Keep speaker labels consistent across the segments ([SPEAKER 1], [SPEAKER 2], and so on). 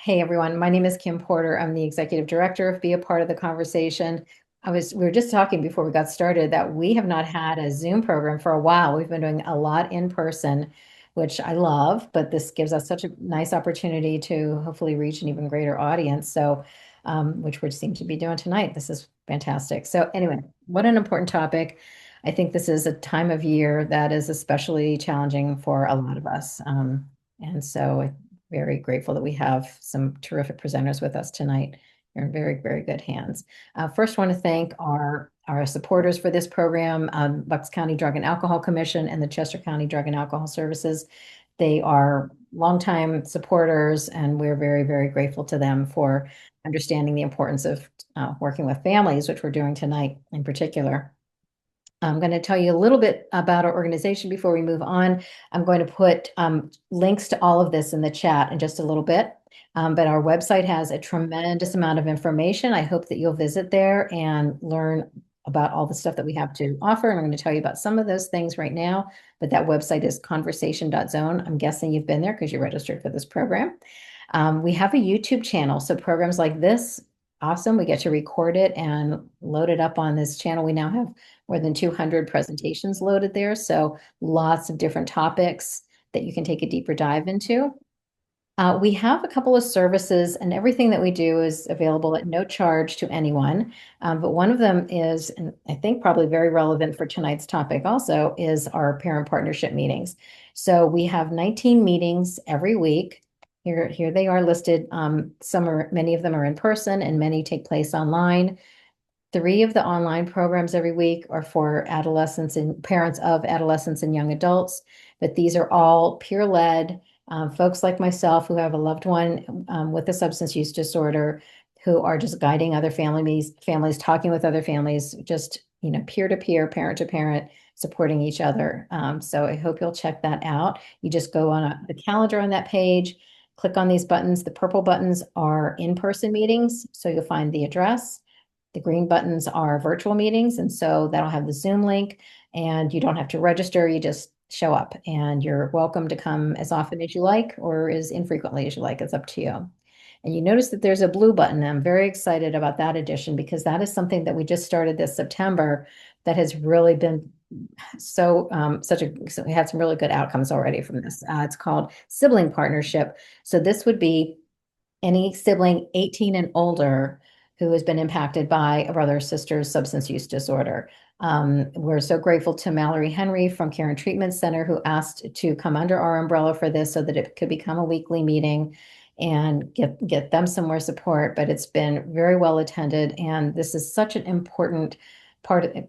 [SPEAKER 1] Hey everyone, my name is Kim Porter. I'm the executive director of Be a Part of the Conversation. We were just talking before we got started that we have not had a Zoom program for a while. We've been doing a lot in person, which I love, but this gives us such a nice opportunity to hopefully reach an even greater audience. Which we seem to be doing tonight. This is fantastic. So anyway, what an important topic. I think this is a time of year that is especially challenging for a lot of us. And so very grateful that we have some terrific presenters with us tonight. You're in very, very good hands. First, want to thank our supporters for this program, Bucks County Drug and Alcohol Commission and the Chester County Drug and Alcohol Services. They are longtime supporters, and we're very, very grateful to them for understanding the importance of working with families, which we're doing tonight in particular. I'm going to tell you a little bit about our organization before we move on. I'm going to put links to all of this in the chat in just a little bit. But our website has a tremendous amount of information. I hope that you'll visit there and learn about all the stuff that we have to offer. And I'm going to tell you about some of those things right now. But that website is conversation.zone. I'm guessing you've been there because you're registered for this program. We have a YouTube channel. So programs like this, awesome. We get to record it and load it up on this channel. We now have more than 200 presentations loaded there. So lots of different topics that you can take a deeper dive into. We have a couple of services, and everything that we do is available at no charge to anyone. But one of them is, and I think probably very relevant for tonight's topic also, is our parent partnership meetings. So we have 19 meetings every week. Here they are listed. Many of them are in person, and many take place online. 3 of the online programs every week are for adolescents and parents of adolescents and young adults, but these are all peer-led, folks like myself who have a loved one with a substance use disorder, who are just guiding other families, talking with other families, just peer-to-peer, parent-to-parent, supporting each other. So I hope you'll check that out. You just go on the calendar on that page, click on these buttons. The purple buttons are in-person meetings, so you'll find the address. The green buttons are virtual meetings, and so that'll have the Zoom link, and you don't have to register. You just show up, and you're welcome to come as often as you like or as infrequently as you like. It's up to you. And you notice that there's a blue button. I'm very excited about that addition because that is something that we just started this September that has really been so we had some really good outcomes already from this. It's called sibling partnership. So this would be any sibling 18 and older who has been impacted by a brother or sister's substance use disorder. We're so grateful to Mallory Henry from Care and Treatment Center who asked to come under our umbrella for this so that it could become a weekly meeting and get them some more support. But it's been very well attended, and this is such an important part of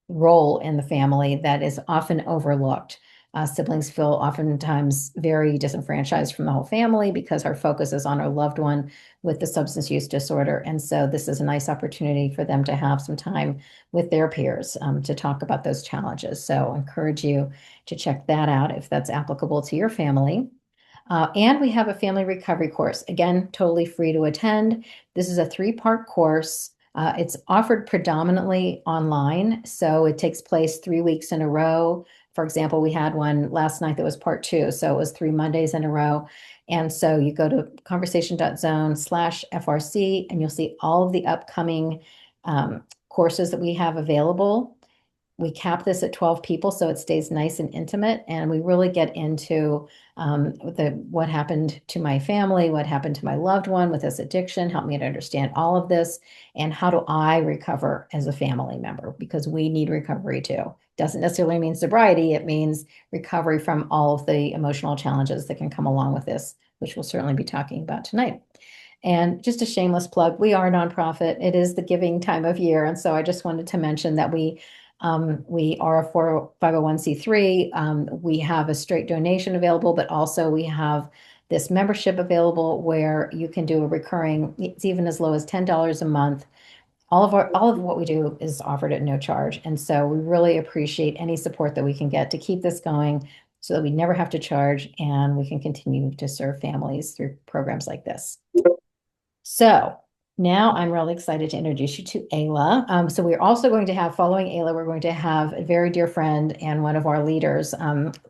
[SPEAKER 1] role in the family that is often overlooked. Siblings feel oftentimes very disenfranchised from the whole family because our focus is on our loved one with the substance use disorder. And so this is a nice opportunity for them to have some time with their peers to talk about those challenges. So I encourage you to check that out if that's applicable to your family. And we have a family recovery course, again, totally free to attend. This is a 3-part course. It's offered predominantly online, so it takes place 3 weeks in a row. For example, we had one last night that was part 2, so it was 3 Mondays in a row. And so you go to conversation.zone/FRC, and you'll see all of the upcoming courses that we have available. We cap this at 12 people, so it stays nice and intimate, and we really get into what happened to my family, what happened to my loved one with this addiction, help me to understand all of this, and how do I recover as a family member, because we need recovery too. Doesn't necessarily mean sobriety, it means recovery from all of the emotional challenges that can come along with this, which we'll certainly be talking about tonight. And just a shameless plug, we are a nonprofit. It is the giving time of year, and so I just wanted to mention that we are a 501c3. We have a straight donation available, but also we have this membership available where you can do a recurring, it's even as low as $10 a month. All of what we do is offered at no charge. And so we really appreciate any support that we can get to keep this going so that we never have to charge and we can continue to serve families through programs like this. So now I'm really excited to introduce you to Ayla. So we're also going to have, following Ayla, we're going to have a very dear friend and one of our leaders,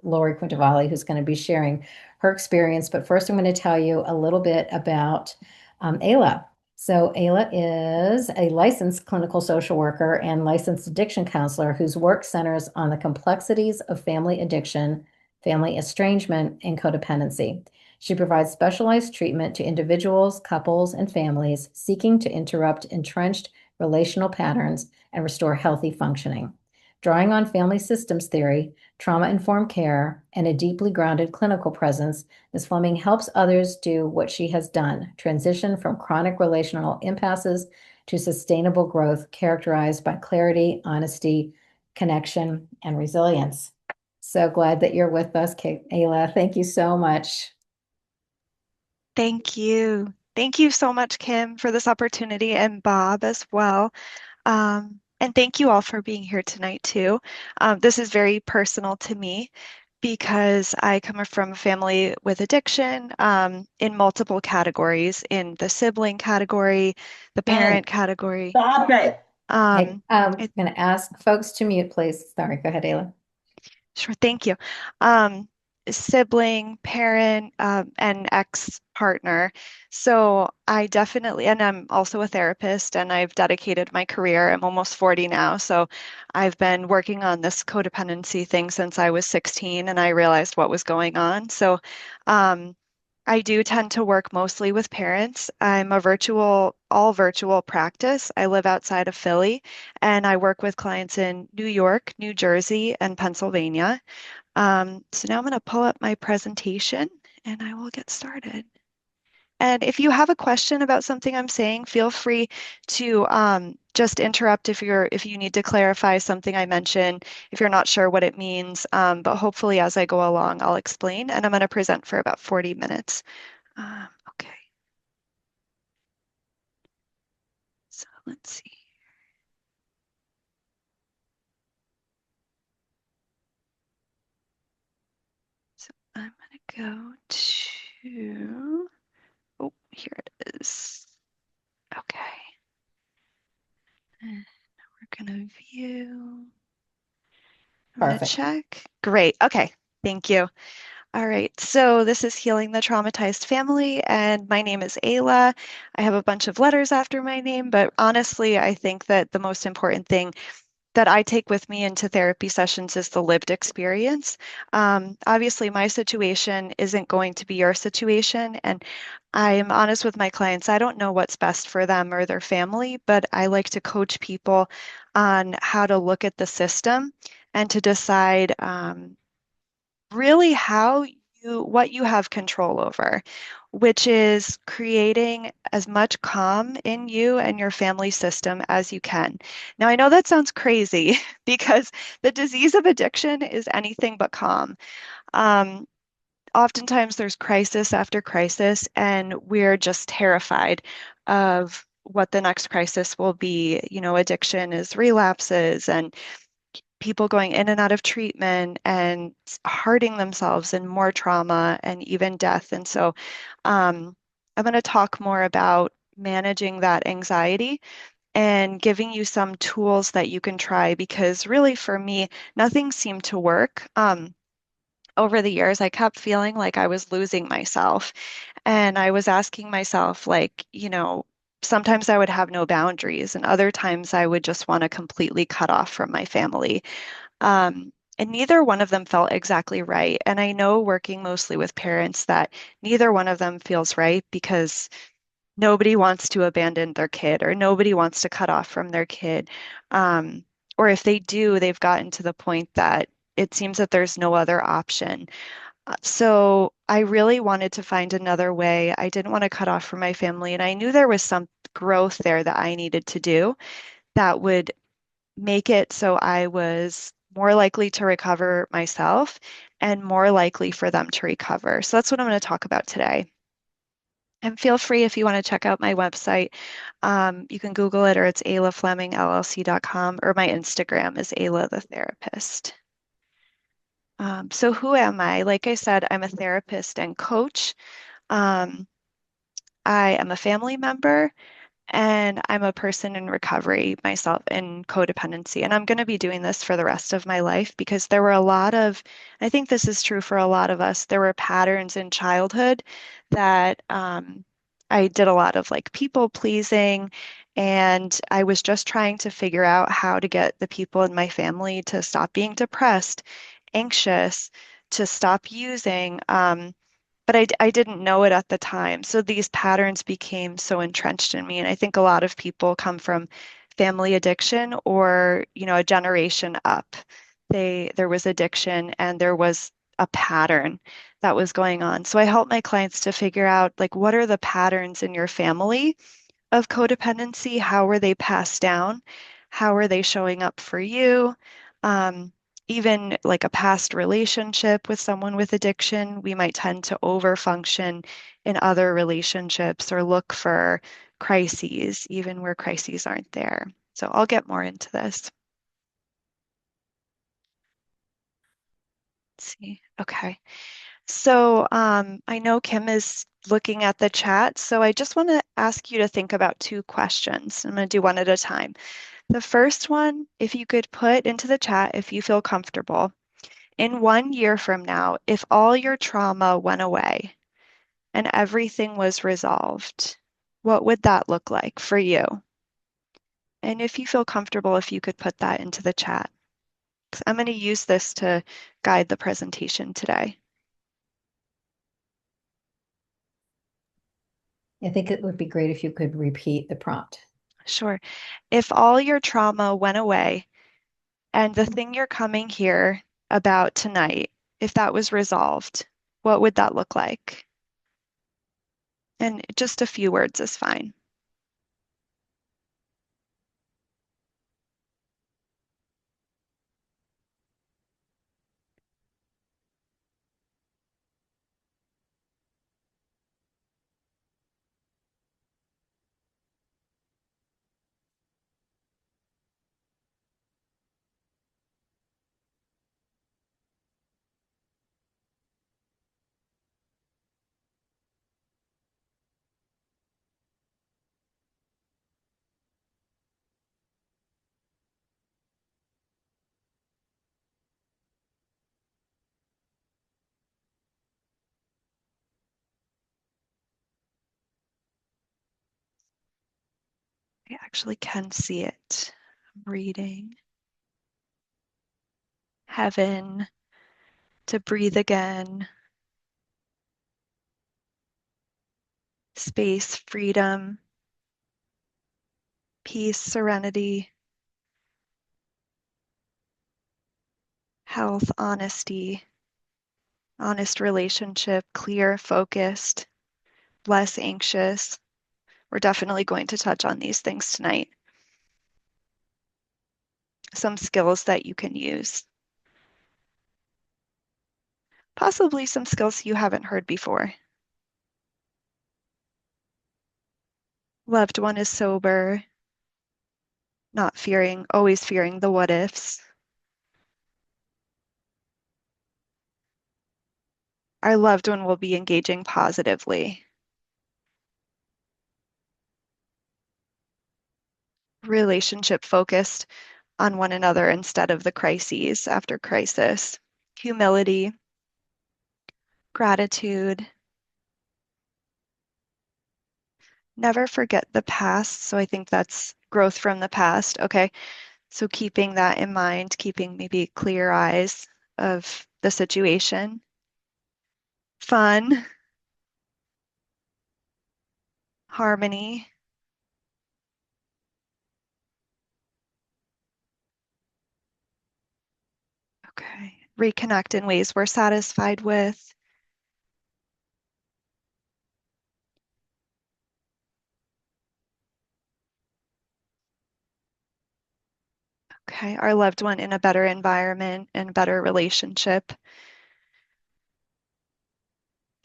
[SPEAKER 1] Lori Quintavalle, who's going to be sharing her experience. But first, I'm going to tell you a little bit about Ayla. So, Ayla is a licensed clinical social worker and licensed addiction counselor whose work centers on the complexities of family addiction, family estrangement, and codependency. She provides specialized treatment to individuals, couples, and families seeking to interrupt entrenched relational patterns and restore healthy functioning. Drawing on family systems theory, trauma informed care, and a deeply grounded clinical presence, Ms. Fleming helps others do what she has done transition from chronic relational impasses to sustainable growth characterized by clarity, honesty, connection, and resilience. So glad that you're with us, Ayla. Thank you so much.
[SPEAKER 2] Thank you. Thank you so much, Kim, for this opportunity, and Bob as well. And thank you all for being here tonight, too. This is very personal to me because I come from a family with addiction in multiple categories, in the sibling category, the
[SPEAKER 3] Hey,
[SPEAKER 2] parent category.
[SPEAKER 3] stop it.
[SPEAKER 1] Hey,
[SPEAKER 2] Um,
[SPEAKER 1] I'm going to ask folks to mute, please. Sorry, go ahead, Ayla.
[SPEAKER 2] Sure, thank you. Um, Sibling, parent, and ex-partner. So I definitely, and I'm also a therapist, and I've dedicated my career. I'm almost 40 now, so I've been working on this codependency thing since I was 16, and I realized what was going on. So um, I do tend to work mostly with parents. I'm a all virtual practice. I live outside of Philly, and I work with clients in New York, New Jersey, and Pennsylvania. So now I'm going to pull up my presentation and I will get started. And if you have a question about something I'm saying, feel free to just interrupt if you need to clarify something I mentioned, if you're not sure what it means. But hopefully, as I go along, I'll explain. And I'm going to present for about 40 minutes. Okay, so let's see. So I'm going to go to, oh, here it is. Okay, and we're going to view. I'm going to
[SPEAKER 1] Perfect.
[SPEAKER 2] check. Great. Okay. Thank you. All right. So this is Healing the Traumatized Family, and my name is Ayla. I have a bunch of letters after my name, but honestly, I think that the most important thing that I take with me into therapy sessions is the lived experience. Obviously, my situation isn't going to be your situation, and I'm honest with my clients. I don't know what's best for them or their family, but I like to coach people on how to look at the system and to decide really what you have control over, which is creating as much calm in you and your family system as you can. Now, I know that sounds crazy because the disease of addiction is anything but calm. Um, Oftentimes there's crisis after crisis, and we're just terrified of what the next crisis will be. You know, addiction is relapses and people going in and out of treatment and hurting themselves and more trauma and even death. And so I'm going to talk more about managing that anxiety and giving you some tools that you can try because really for me, nothing seemed to work. Over the years, I kept feeling like I was losing myself. And I was asking myself, like, sometimes I would have no boundaries, and other times I would just want to completely cut off from my family. And neither one of them felt exactly right. And I know working mostly with parents that neither one of them feels right because nobody wants to abandon their kid or nobody wants to cut off from their kid. Um, or if they do, they've gotten to the point that it seems that there's no other option. So I really wanted to find another way. I didn't want to cut off from my family, and I knew there was some growth there that I needed to do that would make it so I was more likely to recover myself and more likely for them to recover. So that's what I'm going to talk about today. And feel free if you want to check out my website. You can Google it or it's aylaflemingllc.com or my Instagram is Ayla the Therapist. So who am I? Like I said, I'm a therapist and coach. Um, I am a family member. And I'm a person in recovery myself in codependency. And I'm going to be doing this for the rest of my life because there were a lot of, I think this is true for a lot of us, there were patterns in childhood that I did a lot of like people pleasing. And I was just trying to figure out how to get the people in my family to stop being depressed, anxious, to stop using. But I didn't know it at the time. So these patterns became so entrenched in me. And I think a lot of people come from family addiction or, a generation up. There was addiction and there was a pattern that was going on. So I help my clients to figure out like what are the patterns in your family of codependency? How were they passed down? How are they showing up for you? Um, Even like a past relationship with someone with addiction, we might tend to overfunction in other relationships or look for crises, even where crises aren't there. So I'll get more into this. Let's see. Okay. So I know Kim is looking at the chat, so I just want to ask you to think about two questions. I'm going to do one at a time. The first one, if you could put into the chat, if you feel comfortable, in 1 year from now, if all your trauma went away and everything was resolved, what would that look like for you? And if you feel comfortable, if you could put that into the chat. 'Cause I'm going to use this to guide the presentation today.
[SPEAKER 1] I think it would be great if you could repeat the prompt.
[SPEAKER 2] Sure. If all your trauma went away and the thing you're coming here about tonight, if that was resolved, what would that look like? And just a few words is fine. I actually can see it. I'm reading. Heaven, to breathe again, space, freedom, peace, serenity, health, honesty, honest relationship, clear, focused, less anxious. We're definitely going to touch on these things tonight. Some skills that you can use. Possibly some skills you haven't heard before. Loved one is sober, not fearing, always fearing the what ifs. Our loved one will be engaging positively. Relationship focused on one another instead of the crises after crisis. Humility, gratitude, never forget the past. So I think that's growth from the past. Okay. So keeping that in mind, keeping maybe clear eyes of the situation. Fun, harmony. Okay. Reconnect in ways we're satisfied with. Okay. Our loved one in a better environment and better relationship.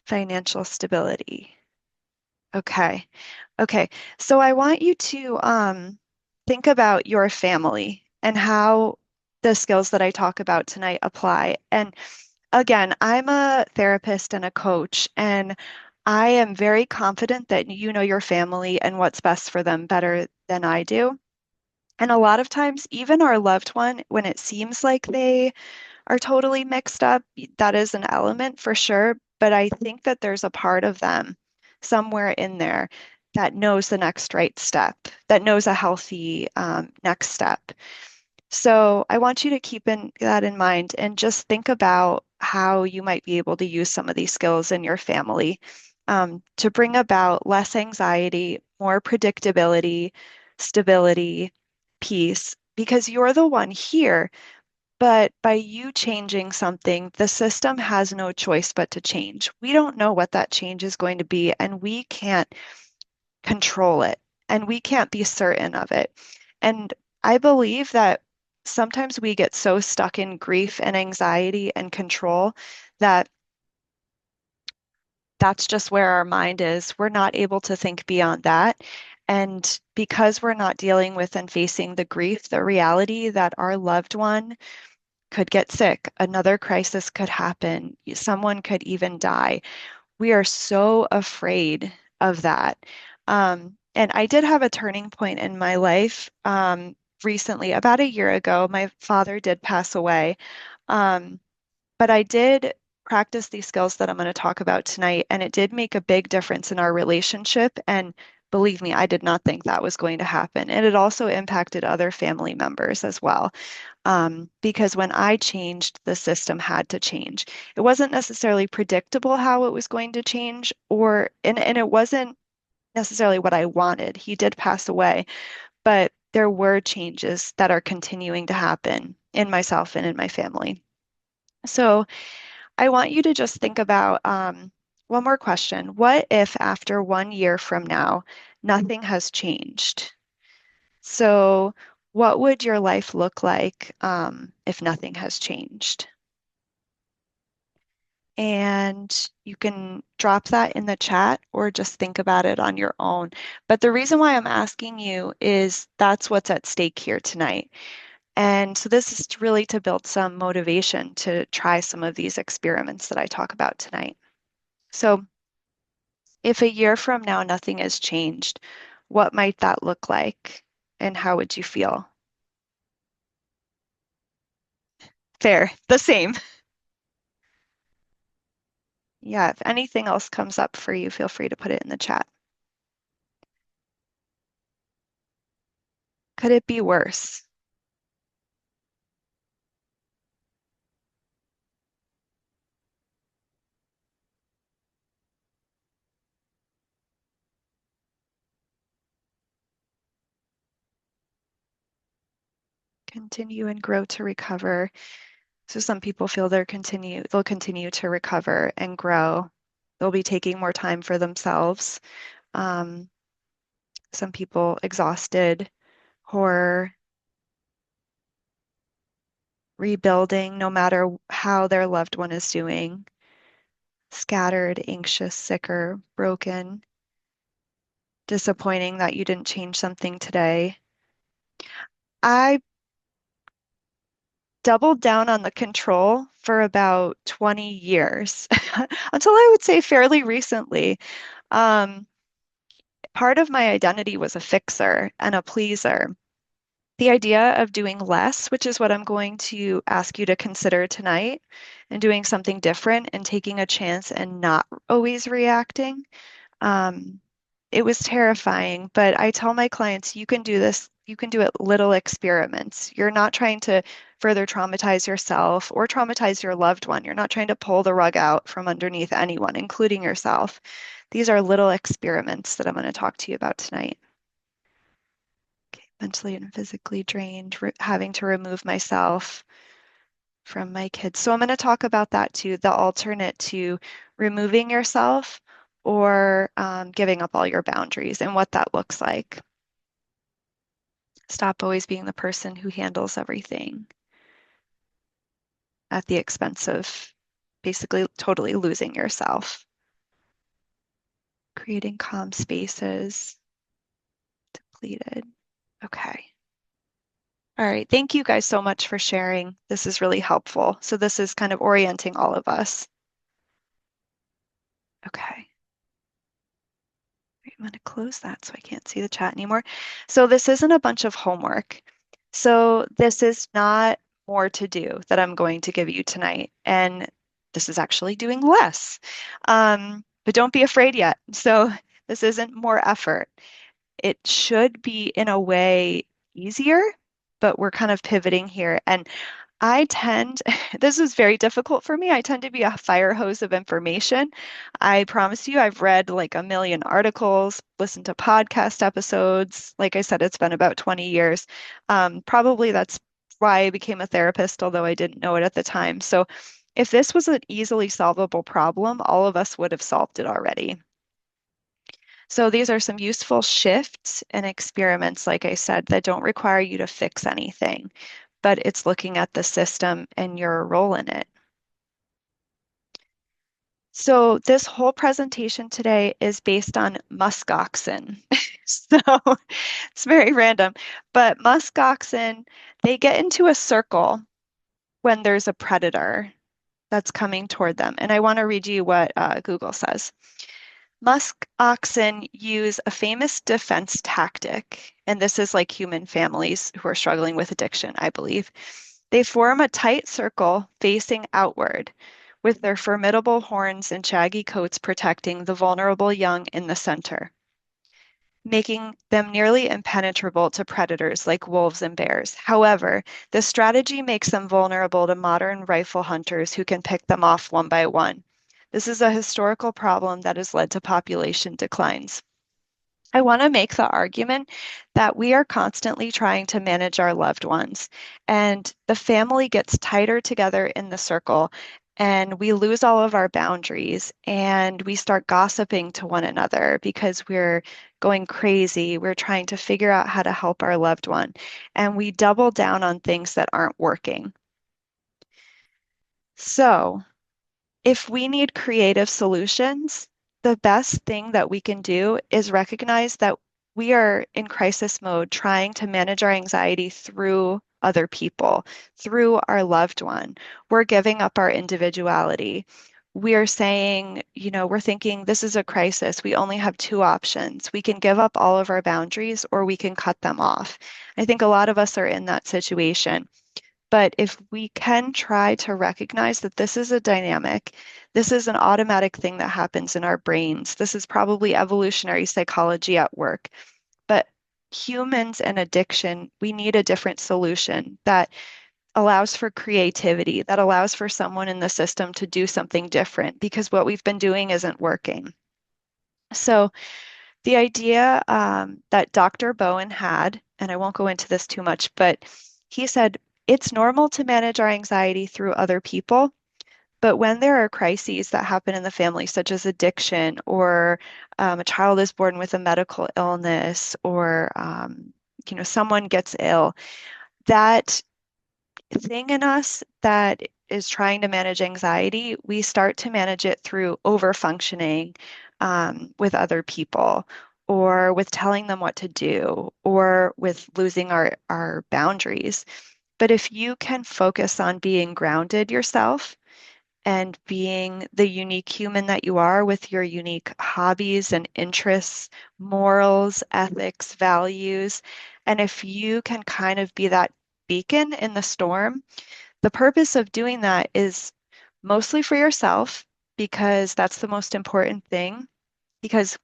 [SPEAKER 2] Financial stability. Okay. Okay. So I want you to think about your family and how the skills that I talk about tonight apply. And again, I'm a therapist and a coach, and I am very confident that you know your family and what's best for them better than I do. And a lot of times, even our loved one, when it seems like they are totally mixed up, that is an element for sure. But I think that there's a part of them somewhere in there that knows the next right step, that knows a healthy next step. So I want you to keep that in mind and just think about how you might be able to use some of these skills in your family to bring about less anxiety, more predictability, stability, peace, because you're the one here. But by you changing something, the system has no choice but to change. We don't know what that change is going to be, and we can't control it, and we can't be certain of it. And I believe that sometimes we get so stuck in grief and anxiety and control that that's just where our mind is. We're not able to think beyond that. And because we're not dealing with and facing the grief, the reality that our loved one could get sick, another crisis could happen, someone could even die. We are so afraid of that. And I did have a turning point in my life recently, about a year ago. My father did pass away. Um, but I did practice these skills that I'm going to talk about tonight, and it did make a big difference in our relationship. And believe me, I did not think that was going to happen. And it also impacted other family members as well. Because when I changed, the system had to change. It wasn't necessarily predictable how it was going to change, and it wasn't necessarily what I wanted. He did pass away, but there were changes that are continuing to happen in myself and in my family. So I want you to just think about one more question. What if after 1 year from now, nothing has changed? So, what would your life look like if nothing has changed? And you can drop that in the chat or just think about it on your own. But the reason why I'm asking you is that's what's at stake here tonight. And so this is really to build some motivation to try some of these experiments that I talk about tonight. So, if a year from now nothing has changed, what might that look like? And how would you feel? Fair, the same. Yeah, if anything else comes up for you, feel free to put it in the chat. Could it be worse? Continue and grow to recover. So some people feel they'll continue to recover and grow. They'll be taking more time for themselves. Um, some people exhausted, horror, rebuilding, no matter how their loved one is doing, scattered, anxious, sicker, broken, disappointing that you didn't change something today. I doubled down on the control for about 20 years until I would say fairly recently. Um, Part of my identity was a fixer and a pleaser. The idea of doing less, which is what I'm going to ask you to consider tonight, and doing something different and taking a chance and not always reacting. Um, it was terrifying, but I tell my clients, you can do this, you can do it little experiments. You're not trying to further traumatize yourself or traumatize your loved one. You're not trying to pull the rug out from underneath anyone, including yourself. These are little experiments that I'm going to talk to you about tonight. Okay, mentally and physically drained, having to remove myself from my kids. So I'm going to talk about that too, the alternate to removing yourself or giving up all your boundaries and what that looks like. Stop always being the person who handles everything at the expense of basically totally losing yourself. Creating calm spaces, depleted. Okay. All right. Thank you guys so much for sharing. This is really helpful. So this is kind of orienting all of us. Okay. I'm going to close that so I can't see the chat anymore. So this isn't a bunch of homework. So this is not more to do that I'm going to give you tonight. And this is actually doing less. But don't be afraid yet. So this isn't more effort. It should be in a way easier, but we're kind of pivoting here. And I tend, this is very difficult for me. I tend to be a fire hose of information. I promise you, I've read like a million articles, listened to podcast episodes. Like I said, it's been about 20 years. Probably that's why I became a therapist, although I didn't know it at the time. So if this was an easily solvable problem, all of us would have solved it already. So these are some useful shifts and experiments, like I said, that don't require you to fix anything, but it's looking at the system and your role in it. So this whole presentation today is based on musk oxen. So it's very random, but musk oxen, they get into a circle when there's a predator that's coming toward them. And I want to read you what Google says. Musk oxen use a famous defense tactic, and this is like human families who are struggling with addiction, I believe. They form a tight circle facing outward, with their formidable horns and shaggy coats protecting the vulnerable young in the center, making them nearly impenetrable to predators like wolves and bears. However, this strategy makes them vulnerable to modern rifle hunters who can pick them off one by one. This is a historical problem that has led to population declines. I want to make the argument that we are constantly trying to manage our loved ones, and the family gets tighter together in the circle, and we lose all of our boundaries, and we start gossiping to one another because we're going crazy. We're trying to figure out how to help our loved one, and we double down on things that aren't working. So, if we need creative solutions, the best thing that we can do is recognize that we are in crisis mode trying to manage our anxiety through other people, through our loved one. We're giving up our individuality. We're saying, we're thinking this is a crisis. We only have two options. We can give up all of our boundaries or we can cut them off. I think a lot of us are in that situation. But if we can try to recognize that this is a dynamic, this is an automatic thing that happens in our brains, this is probably evolutionary psychology at work. But humans and addiction, we need a different solution that allows for creativity, that allows for someone in the system to do something different because what we've been doing isn't working. So the idea that Dr. Bowen had, and I won't go into this too much, but he said it's normal to manage our anxiety through other people, but when there are crises that happen in the family, such as addiction, or a child is born with a medical illness, or someone gets ill, that thing in us that is trying to manage anxiety, we start to manage it through over-functioning with other people, or with telling them what to do, or with losing our boundaries. But if you can focus on being grounded yourself and being the unique human that you are with your unique hobbies and interests, morals, ethics, values, and if you can kind of be that beacon in the storm, the purpose of doing that is mostly for yourself because that's the most important thing. Because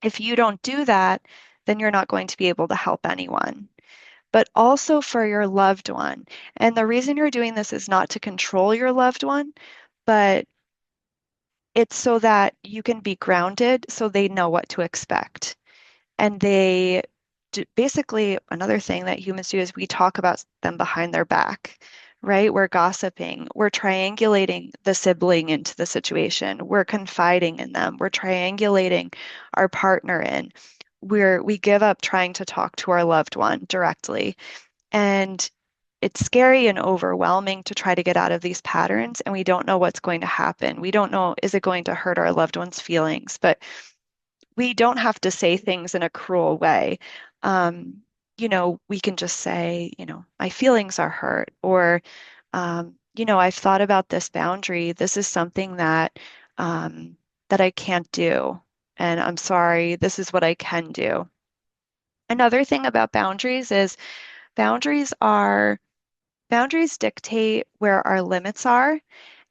[SPEAKER 2] if you don't do that, then you're not going to be able to help anyone, but also for your loved one. And the reason you're doing this is not to control your loved one, but it's so that you can be grounded so they know what to expect. And they basically, another thing that humans do is we talk about them behind their back, right? We're gossiping, we're triangulating the sibling into the situation, we're confiding in them, we're triangulating our partner in. We give up trying to talk to our loved one directly. And it's scary and overwhelming to try to get out of these patterns, and we don't know what's going to happen. We don't know, is it going to hurt our loved one's feelings? But we don't have to say things in a cruel way. Um, we can just say, my feelings are hurt, or, I've thought about this boundary. This is something that I can't do. and I'm sorry, this is what I can do. Another thing about boundaries is boundaries are boundaries dictate where our limits are,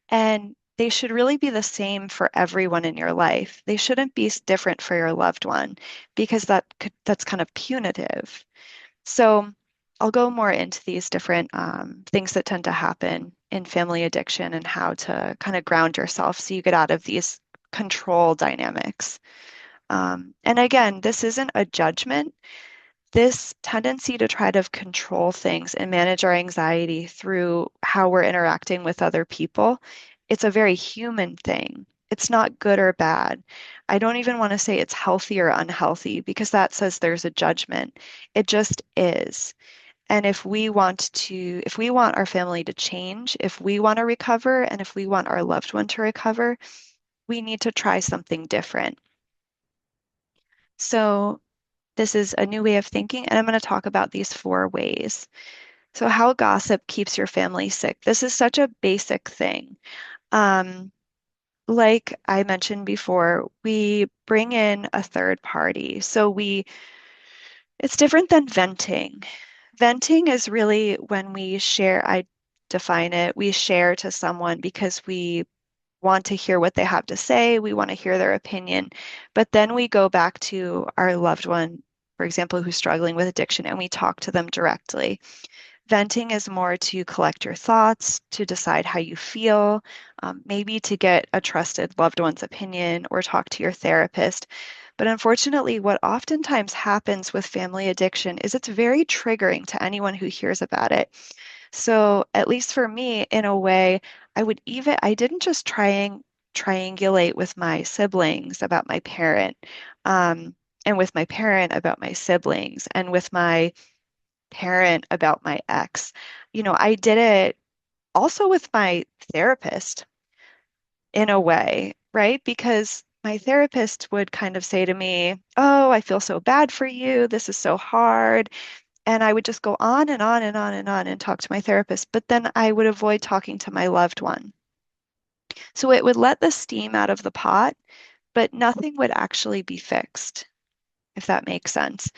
[SPEAKER 2] and they should really be the same for everyone in your life. They shouldn't be different for your loved one because that's kind of punitive. So I'll go more into these different things that tend to happen in family addiction and how to kind of ground yourself so you get out of these control dynamics. And again, this isn't a judgment. This tendency to try to control things and manage our anxiety through how we're interacting with other people, it's a very human thing. It's not good or bad. I don't even want to say it's healthy or unhealthy because that says there's a judgment. It just is. And if we want our family to change, if we want to recover, and if we want our loved one to recover, we need to try something different. So this is a new way of thinking, and I'm going to talk about these 4 ways. So, how gossip keeps your family sick. This is such a basic thing. Um, like I mentioned before, we bring in a third party. It's different than venting. Venting is really when we share, I define it, we share to someone because we want to hear what they have to say, we want to hear their opinion, but then we go back to our loved one, for example, who's struggling with addiction, and we talk to them directly. Venting is more to collect your thoughts, to decide how you feel, maybe to get a trusted loved one's opinion or talk to your therapist. But unfortunately, what oftentimes happens with family addiction is it's very triggering to anyone who hears about it. So, at least for me, in a way, I didn't just triangulate with my siblings about my parent, and with my parent about my siblings, and with my parent about my ex. I did it also with my therapist in a way, right? Because my therapist would kind of say to me, "Oh, I feel so bad for you. This is so hard." And I would just go on and on and on and on and talk to my therapist, but then I would avoid talking to my loved one. So it would let the steam out of the pot, but nothing would actually be fixed, if that makes sense.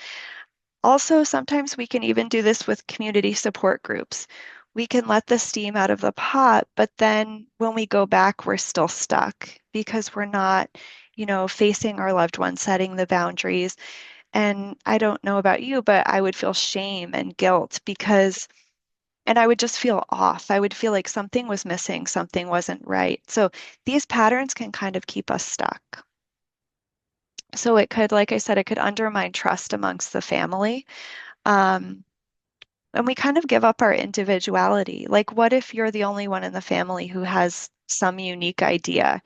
[SPEAKER 2] Also, sometimes we can even do this with community support groups. We can let the steam out of the pot, but then when we go back, we're still stuck because we're not, facing our loved one, setting the boundaries. And I don't know about you, but I would feel shame and guilt and I would just feel off. I would feel like something was missing, something wasn't right. So these patterns can kind of keep us stuck. So it could, like I said, it could undermine trust amongst the family. Um, and we kind of give up our individuality. Like, what if you're the only one in the family who has some unique idea?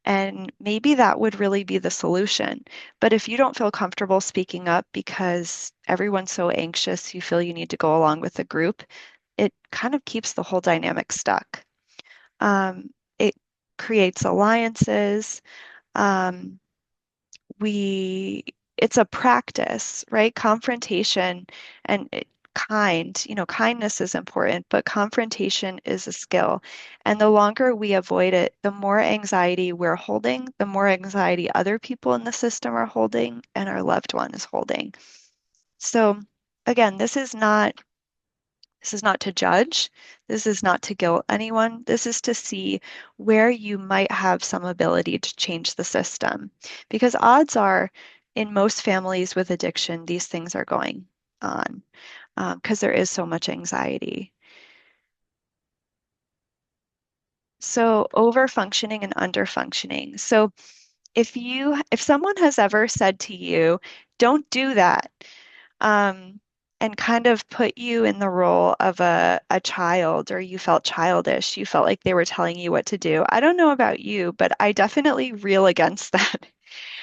[SPEAKER 2] And maybe that would really be the solution. But if you don't feel comfortable speaking up because everyone's so anxious, you feel you need to go along with the group, it kind of keeps the whole dynamic stuck. It creates alliances. Um, we it's a practice, right? Confrontation and kindness is important, but confrontation is a skill. And the longer we avoid it, the more anxiety we're holding, the more anxiety other people in the system are holding, and our loved one is holding. So again, this is not to judge. This is not to guilt anyone. This is to see where you might have some ability to change the system. Because odds are, in most families with addiction, these things are going on because there is so much anxiety. So over functioning and under functioning. So if someone has ever said to you, don't do that, and kind of put you in the role of a child, or you felt childish, you felt like they were telling you what to do. I don't know about you, but I definitely reel against that.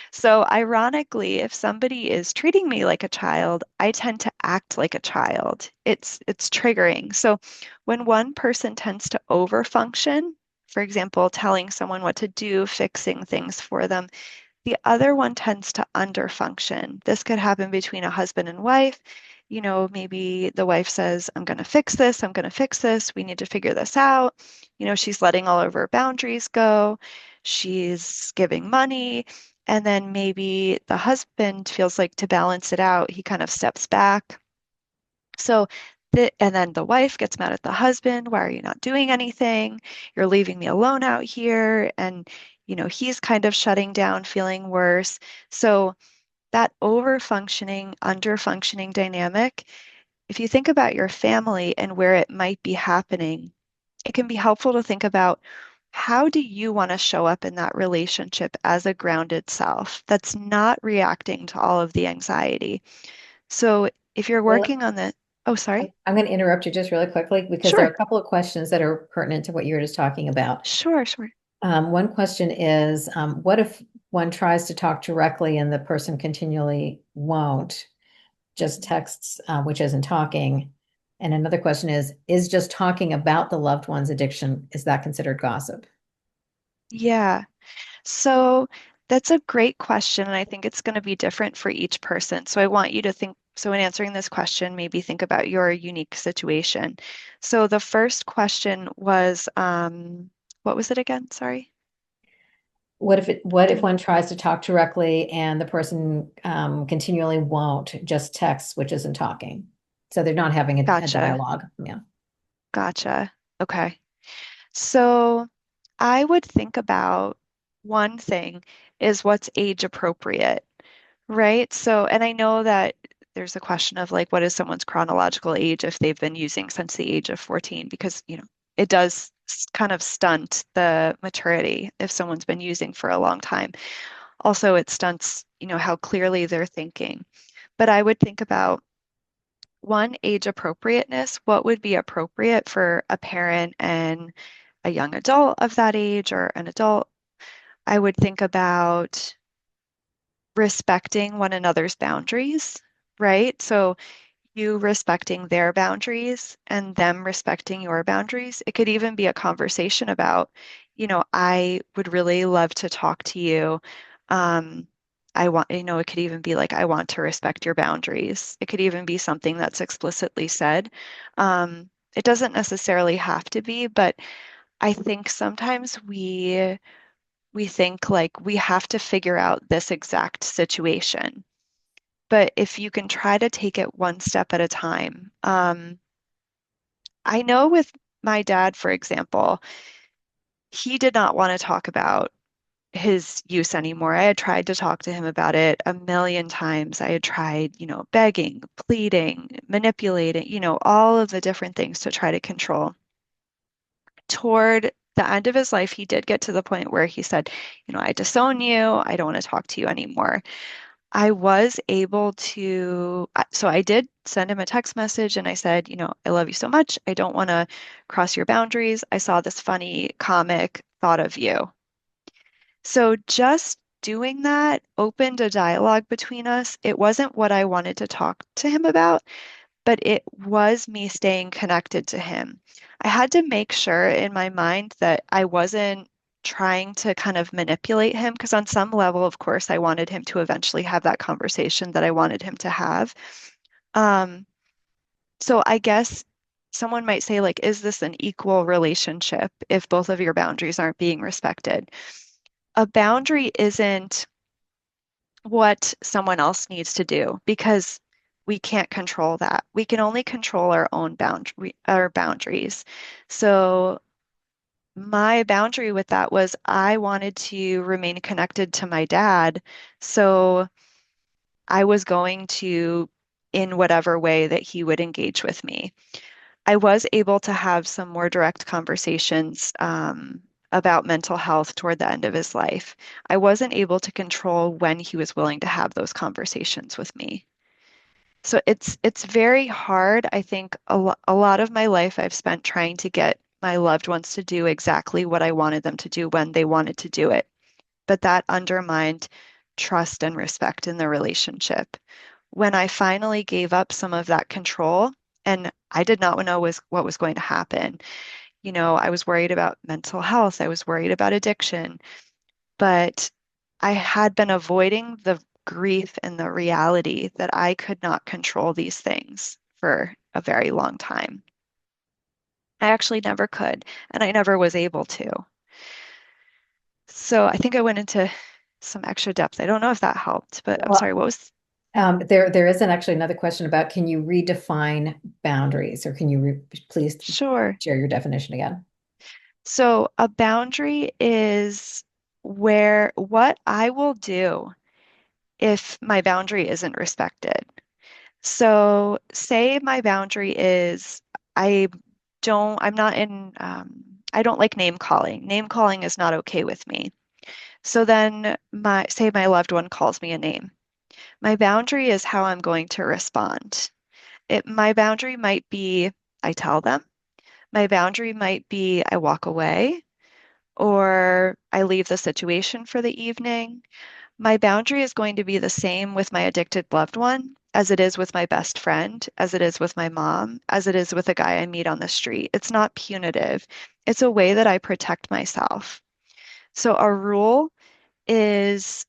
[SPEAKER 2] So ironically, if somebody is treating me like a child, I tend to act like a child. It's triggering. So when one person tends to overfunction, for example, telling someone what to do, fixing things for them, the other one tends to underfunction. This could happen between a husband and wife. Maybe the wife says, I'm going to fix this, I'm going to fix this, we need to figure this out. She's letting all of her boundaries go, she's giving money, And then maybe the husband feels like to balance it out, he kind of steps back. So, and then the wife gets mad at the husband. Why are you not doing anything? You're leaving me alone out here. And, he's kind of shutting down, feeling worse. So, that over functioning, under functioning dynamic, if you think about your family and where it might be happening, it can be helpful to think about how do you want to show up in that relationship as a grounded self that's not reacting to all of the anxiety. So if you're
[SPEAKER 1] Well,
[SPEAKER 2] working on the, oh, sorry.
[SPEAKER 1] I'm going to interrupt you just really quickly because there are
[SPEAKER 2] Sure.
[SPEAKER 1] a couple of questions that are pertinent to what you were just talking about.
[SPEAKER 2] Sure, sure.
[SPEAKER 1] One question is, what if one tries to talk directly and the person continually won't, just texts, which isn't talking? And another question is just talking about the loved one's addiction, is that considered gossip?
[SPEAKER 2] Yeah. So that's a great question, and I think it's going to be different for each person. So I want you to think, so in answering this question, maybe think about your unique situation. So the first question was, what was it again? Sorry.
[SPEAKER 1] What if one tries to talk directly and the person continually won't, just texts, which isn't talking? So they're not having a
[SPEAKER 2] Gotcha.
[SPEAKER 1] dialogue. Yeah.
[SPEAKER 2] Gotcha. Okay. So I would think about one thing is what's age appropriate, right? So, and I know that there's a question of like, what is someone's chronological age if they've been using since the age of 14? Because, it does kind of stunt the maturity if someone's been using for a long time. Also, it stunts, how clearly they're thinking. But I would think about one, age appropriateness. What would be appropriate for a parent and a young adult of that age or an adult? I would think about respecting one another's boundaries, right? So you respecting their boundaries and them respecting your boundaries. It could even be a conversation about, I would really love to talk to you. Um, it could even be like, I want to respect your boundaries. It could even be something that's explicitly said. It doesn't necessarily have to be, but I think sometimes we think like we have to figure out this exact situation. But if you can try to take it one step at a time, I know with my dad, for example, he did not want to talk about his use anymore. I had tried to talk to him about it a million times. I had tried, begging, pleading, manipulating, all of the different things to try to control. Toward the end of his life, he did get to the point where he said, I disown you. I don't want to talk to you anymore. I was able to, so I did send him a text message and I said, I love you so much. I don't want to cross your boundaries. I saw this funny comic, thought of you. So just doing that opened a dialogue between us. It wasn't what I wanted to talk to him about, but it was me staying connected to him. I had to make sure in my mind that I wasn't trying to kind of manipulate him because on some level, of course, I wanted him to eventually have that conversation that I wanted him to have. Um, so I guess someone might say, like, is this an equal relationship if both of your boundaries aren't being respected? A boundary isn't what someone else needs to do because we can't control that. We can only control our own our boundaries. So my boundary with that was I wanted to remain connected to my dad. So I was going to, in whatever way that he would engage with me. I was able to have some more direct conversations about mental health toward the end of his life. I wasn't able to control when he was willing to have those conversations with me. So it's very hard. I think a lot of my life I've spent trying to get my loved ones to do exactly what I wanted them to do when they wanted to do it. But that undermined trust and respect in the relationship. When I finally gave up some of that control, and I did not know what was going to happen. I was worried about mental health. I was worried about addiction, but I had been avoiding the grief and the reality that I could not control these things for a very long time. I actually never could, and I never was able to. So I think I went into some extra depth. I don't know if that helped, but I'm
[SPEAKER 1] Well,
[SPEAKER 2] sorry, what was
[SPEAKER 1] there isn't actually another question about can you redefine boundaries, or can you please
[SPEAKER 2] sure.
[SPEAKER 1] share your definition again?
[SPEAKER 2] So a boundary is where what I will do if my boundary isn't respected. So say my boundary is I I'm not in, I don't like name calling. Name calling is not okay with me. So then say my loved one calls me a name. My boundary is how I'm going to respond. My boundary might be I tell them. My boundary might be I walk away or I leave the situation for the evening. My boundary is going to be the same with my addicted loved one as it is with my best friend, as it is with my mom, as it is with a guy I meet on the street. It's not punitive. It's a way that I protect myself. So a rule is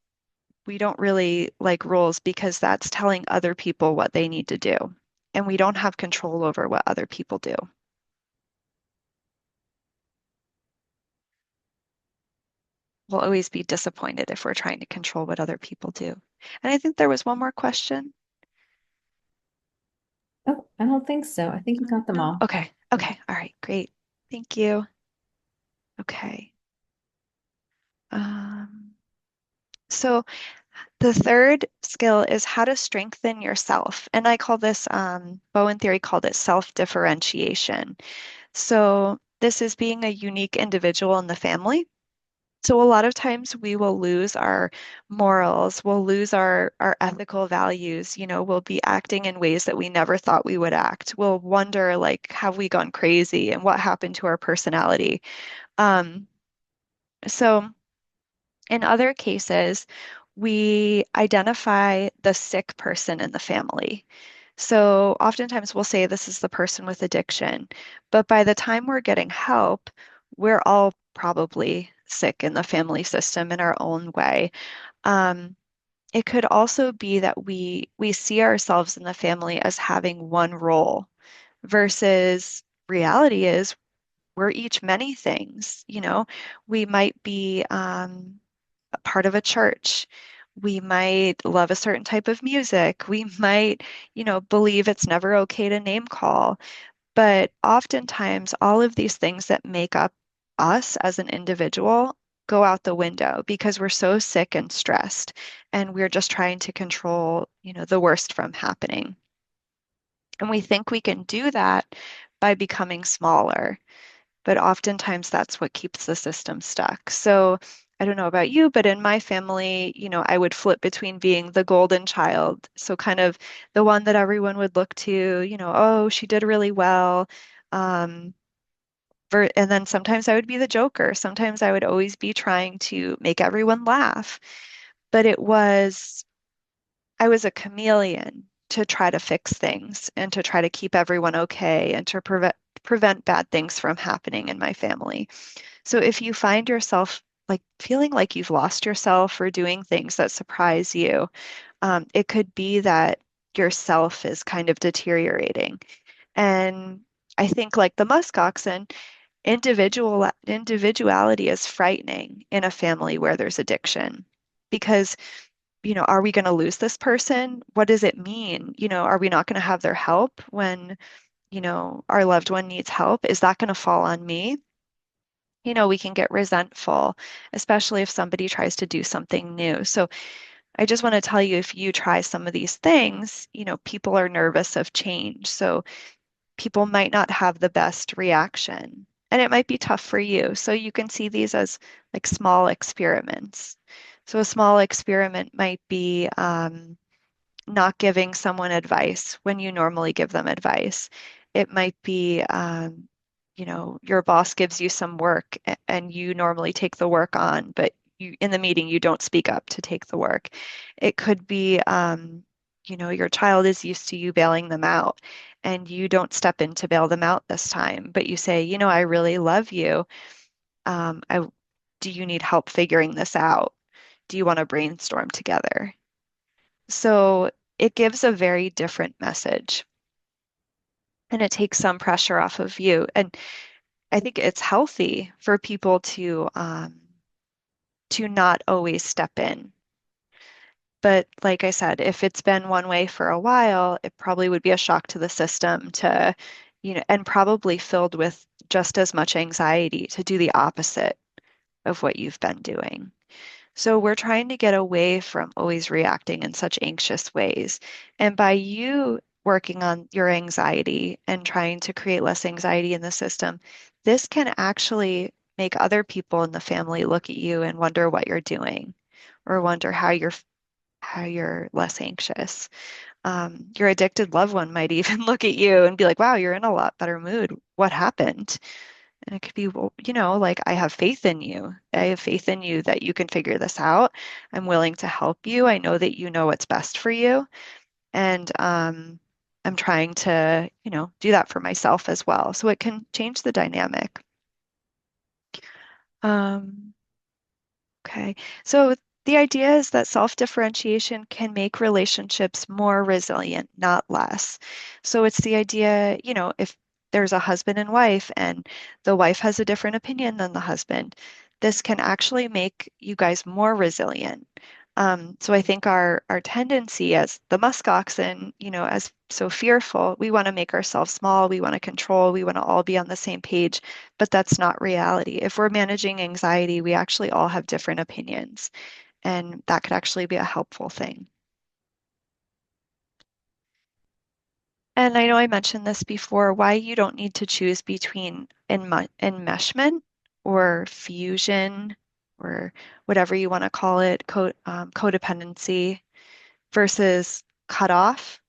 [SPEAKER 2] we don't really like rules because that's telling other people what they need to do. And we don't have control over what other people do. We'll always be disappointed if we're trying to control what other people do. And I think there was one more question.
[SPEAKER 1] Oh, I don't think so. I think you got them
[SPEAKER 2] No?
[SPEAKER 1] all.
[SPEAKER 2] Okay. Okay. All right. Great. Thank you. Okay. Um, so the third skill is how to strengthen yourself. And I call this, Bowen theory called it self-differentiation. So this is being a unique individual in the family. So a lot of times we will lose our morals, we'll lose our ethical values, we'll be acting in ways that we never thought we would act. We'll wonder, like, have we gone crazy and what happened to our personality? Um, so in other cases, we identify the sick person in the family. So oftentimes we'll say this is the person with addiction, but by the time we're getting help, we're all probably sick in the family system in our own way. Um, it could also be that we see ourselves in the family as having one role versus reality is we're each many things. We might be a part of a church. We might love a certain type of music. We might, believe it's never okay to name call. But oftentimes, all of these things that make up us as an individual go out the window because we're so sick and stressed, and we're just trying to control, the worst from happening. And we think we can do that by becoming smaller, but oftentimes that's what keeps the system stuck. So I don't know about you, but in my family, I would flip between being the golden child, so kind of the one that everyone would look to, oh, she did really well. Um, and then sometimes I would be the joker. Sometimes I would always be trying to make everyone laugh. But I was a chameleon to try to fix things and to try to keep everyone okay and to prevent bad things from happening in my family. So if you find yourself like feeling like you've lost yourself or doing things that surprise you, it could be that yourself is kind of deteriorating. And I think like the musk oxen, individuality is frightening in a family where there's addiction because are we going to lose this person? What does it mean? Are we not going to have their help when, our loved one needs help? Is that going to fall on me? We can get resentful, especially if somebody tries to do something new. So I just want to tell you, if you try some of these things, people are nervous of change. So people might not have the best reaction. And it might be tough for you. So you can see these as like small experiments. So a small experiment might be not giving someone advice when you normally give them advice. It might be, your boss gives you some work and you normally take the work on, but in the meeting, you don't speak up to take the work. It could be, your child is used to you bailing them out and you don't step in to bail them out this time, but you say, I really love you. I, do you need help figuring this out? Do you want to brainstorm together? So it gives a very different message and it takes some pressure off of you. And I think it's healthy for people to to not always step in. But like I said, if it's been one way for a while, it probably would be a shock to the system to, and probably filled with just as much anxiety to do the opposite of what you've been doing. So we're trying to get away from always reacting in such anxious ways. And by you working on your anxiety and trying to create less anxiety in the system, this can actually make other people in the family look at you and wonder what you're doing or wonder how you're less anxious. Your addicted loved one might even look at you and be like, wow, you're in a lot better mood. What happened? And it could be, well, like, I have faith in you. I have faith in you that you can figure this out. I'm willing to help you. I know that you know what's best for you. And I'm trying to, do that for myself as well. So it can change the dynamic. Um, Okay. So the idea is that self-differentiation can make relationships more resilient, not less. So it's the idea, if there's a husband and wife and the wife has a different opinion than the husband, this can actually make you guys more resilient. So I think our tendency as the musk oxen, as so fearful, we want to make ourselves small, we want to control, we want to all be on the same page, but that's not reality. If we're managing anxiety, we actually all have different opinions, and that could actually be a helpful thing. And I know I mentioned this before, why you don't need to choose between enmeshment or fusion or whatever you want to call it, codependency versus cutoff.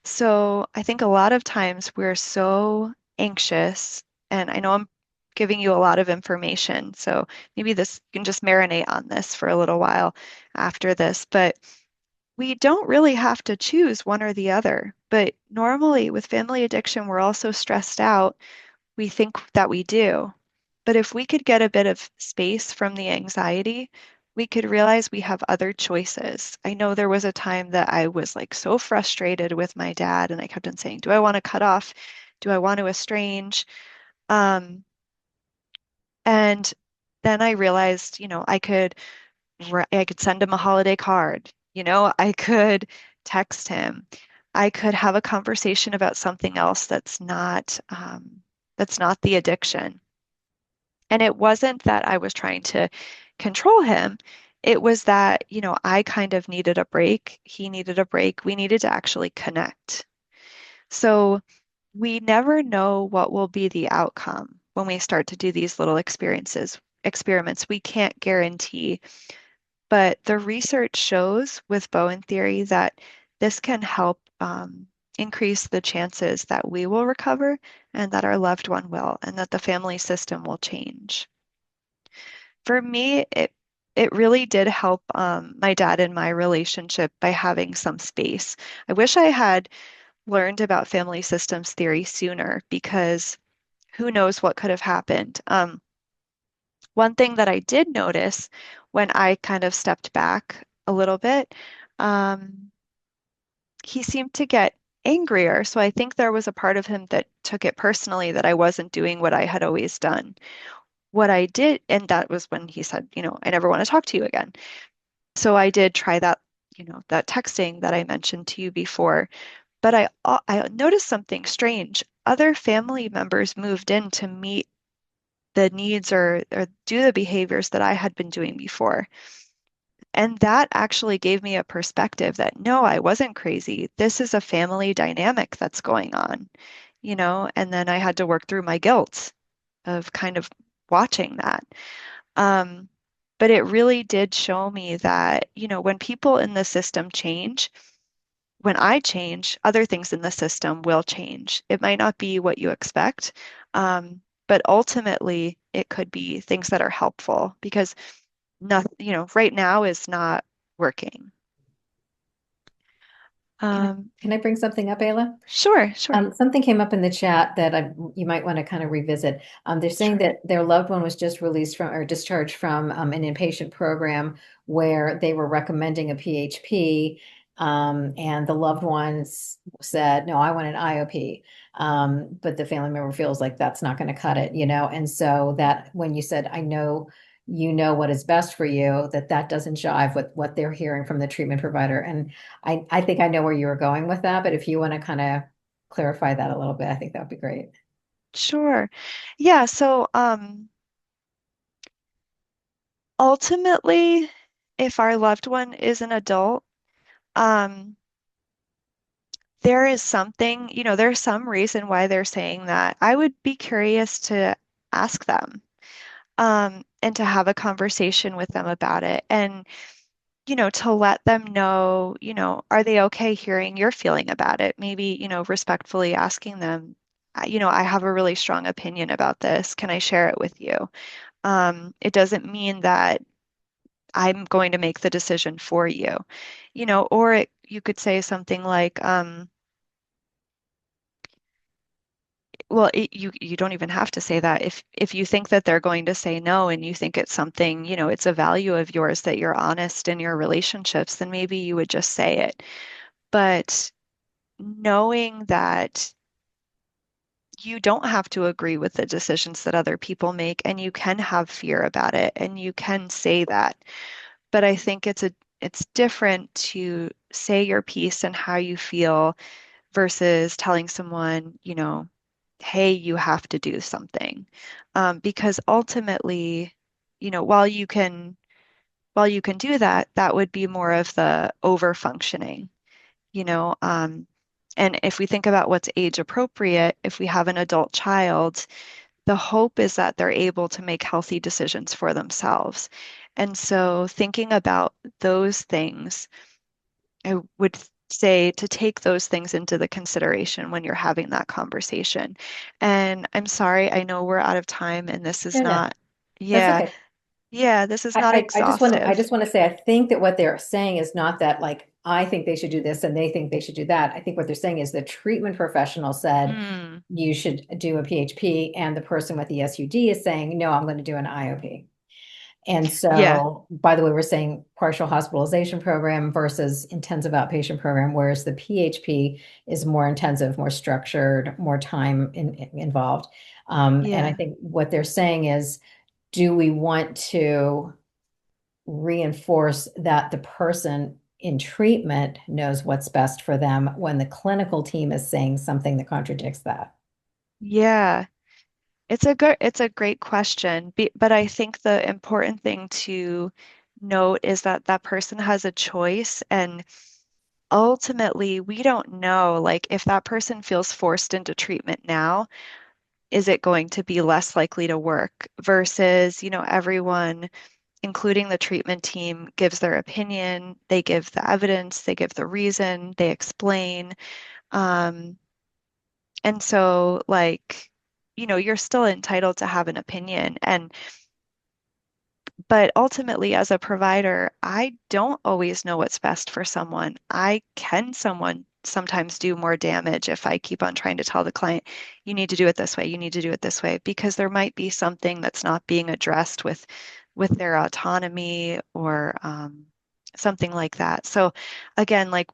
[SPEAKER 2] So I think a lot of times we're so anxious, and I know I'm giving you a lot of information, so maybe this you can just marinate on this for a little while after this, but we don't really have to choose one or the other. But normally with family addiction, we're also stressed out. We think that we do. But if we could get a bit of space from the anxiety, we could realize we have other choices. I know there was a time that I was like so frustrated with my dad, and I kept on saying, do I want to cut off? Do I want to estrange? Um, and then I realized, I could send him a holiday card. I could text him. I could have a conversation about something else that's not the addiction. And it wasn't that I was trying to control him. It was that, I kind of needed a break. He needed a break. We needed to actually connect. So we never know what will be the outcome when we start to do these little experiments. We can't guarantee, but the research shows with Bowen theory that this can help increase the chances that we will recover and that our loved one will, and that the family system will change. For me, it really did help my dad and my relationship by having some space. I wish I had learned about family systems theory sooner because who knows what could have happened. One thing that I did notice when I kind of stepped back a little bit, um, he seemed to get angrier. So I think there was a part of him that took it personally that I wasn't doing what I had always done. What I did, and that was when he said, I never want to talk to you again. So I did try that, that texting that I mentioned to you before. But I noticed something strange. Other family members moved in to meet the needs or do the behaviors that I had been doing before. And that actually gave me a perspective that no, I wasn't crazy. This is a family dynamic that's going on, and then I had to work through my guilt of kind of watching that. Um, but it really did show me that, when people in the system change, when I change, other things in the system will change. It might not be what you expect, but ultimately it could be things that are helpful because nothing, right now is not working.
[SPEAKER 1] Can I,
[SPEAKER 2] Um,
[SPEAKER 1] can I bring something up, Ayla?
[SPEAKER 2] sure, sure,
[SPEAKER 1] Something came up in the chat that you might want to kind of revisit. They're saying
[SPEAKER 2] sure.
[SPEAKER 1] that their loved one was just released from or discharged from an inpatient program where they were recommending a PHP, and the loved ones said, "No, I want an IOP." But the family member feels like that's not going to cut it, And so that when you said, "I know." you know what is best for you, that that doesn't jive with what they're hearing from the treatment provider. And I think I know where you were going with that, but if you want to kind of clarify that a little bit, I think that would be great.
[SPEAKER 2] Sure. Yeah, so ultimately, if our loved one is an adult, um, there is something, there's some reason why they're saying that. I would be curious to ask them, and to have a conversation with them about it. And to let them know, are they okay hearing your feeling about it? Maybe, respectfully asking them, I have a really strong opinion about this. Can I share it with you? It doesn't mean that I'm going to make the decision for you, or you could say something like, well, you don't even have to say that. If you think that they're going to say no and you think it's something, it's a value of yours that you're honest in your relationships, then maybe you would just say it. But knowing that you don't have to agree with the decisions that other people make, and you can have fear about it, and you can say that. But I think it's different to say your piece and how you feel versus telling someone, hey, you have to do something. Because ultimately, while you can do that, that would be more of the over functioning, you know. And if we think about what's age appropriate, if we have an adult child, the hope is that they're able to make healthy decisions for themselves. And so thinking about those things, I would say to take those things into the consideration when you're having that conversation. And I'm sorry, I know we're out of time and this is
[SPEAKER 1] No, no,
[SPEAKER 2] not,
[SPEAKER 1] that's
[SPEAKER 2] yeah,
[SPEAKER 1] okay.
[SPEAKER 2] yeah, this is not
[SPEAKER 1] I just
[SPEAKER 2] exhaustive.
[SPEAKER 1] want to say, I think that what they're saying is not that like, I think they should do this and they think they should do that. I think what they're saying is the treatment professional said
[SPEAKER 2] Mm,
[SPEAKER 1] you should do a PHP, and the person with the SUD is saying, no, I'm going to do an IOP. And
[SPEAKER 2] yeah,
[SPEAKER 1] so, by the way, we're saying partial hospitalization program versus intensive outpatient program, whereas the PHP is more intensive, more structured, more time involved. And I
[SPEAKER 2] yeah,
[SPEAKER 1] think what they're saying is, do we want to reinforce that the person in treatment knows what's best for them when the clinical team is saying something that contradicts that?
[SPEAKER 2] yeah. It's a great question, but I think the important thing to note is that that person has a choice, and ultimately we don't know, like if that person feels forced into treatment now, is it going to be less likely to work versus, everyone, including the treatment team, gives their opinion, they give the evidence, they give the reason, they explain. Um, and so like, you're still entitled to have an opinion. But ultimately, as a provider, I don't always know what's best for someone. I can someone sometimes do more damage if I keep on trying to tell the client, you need to do it this way, you need to do it this way, because there might be something that's not being addressed with their autonomy or something like that. So again, like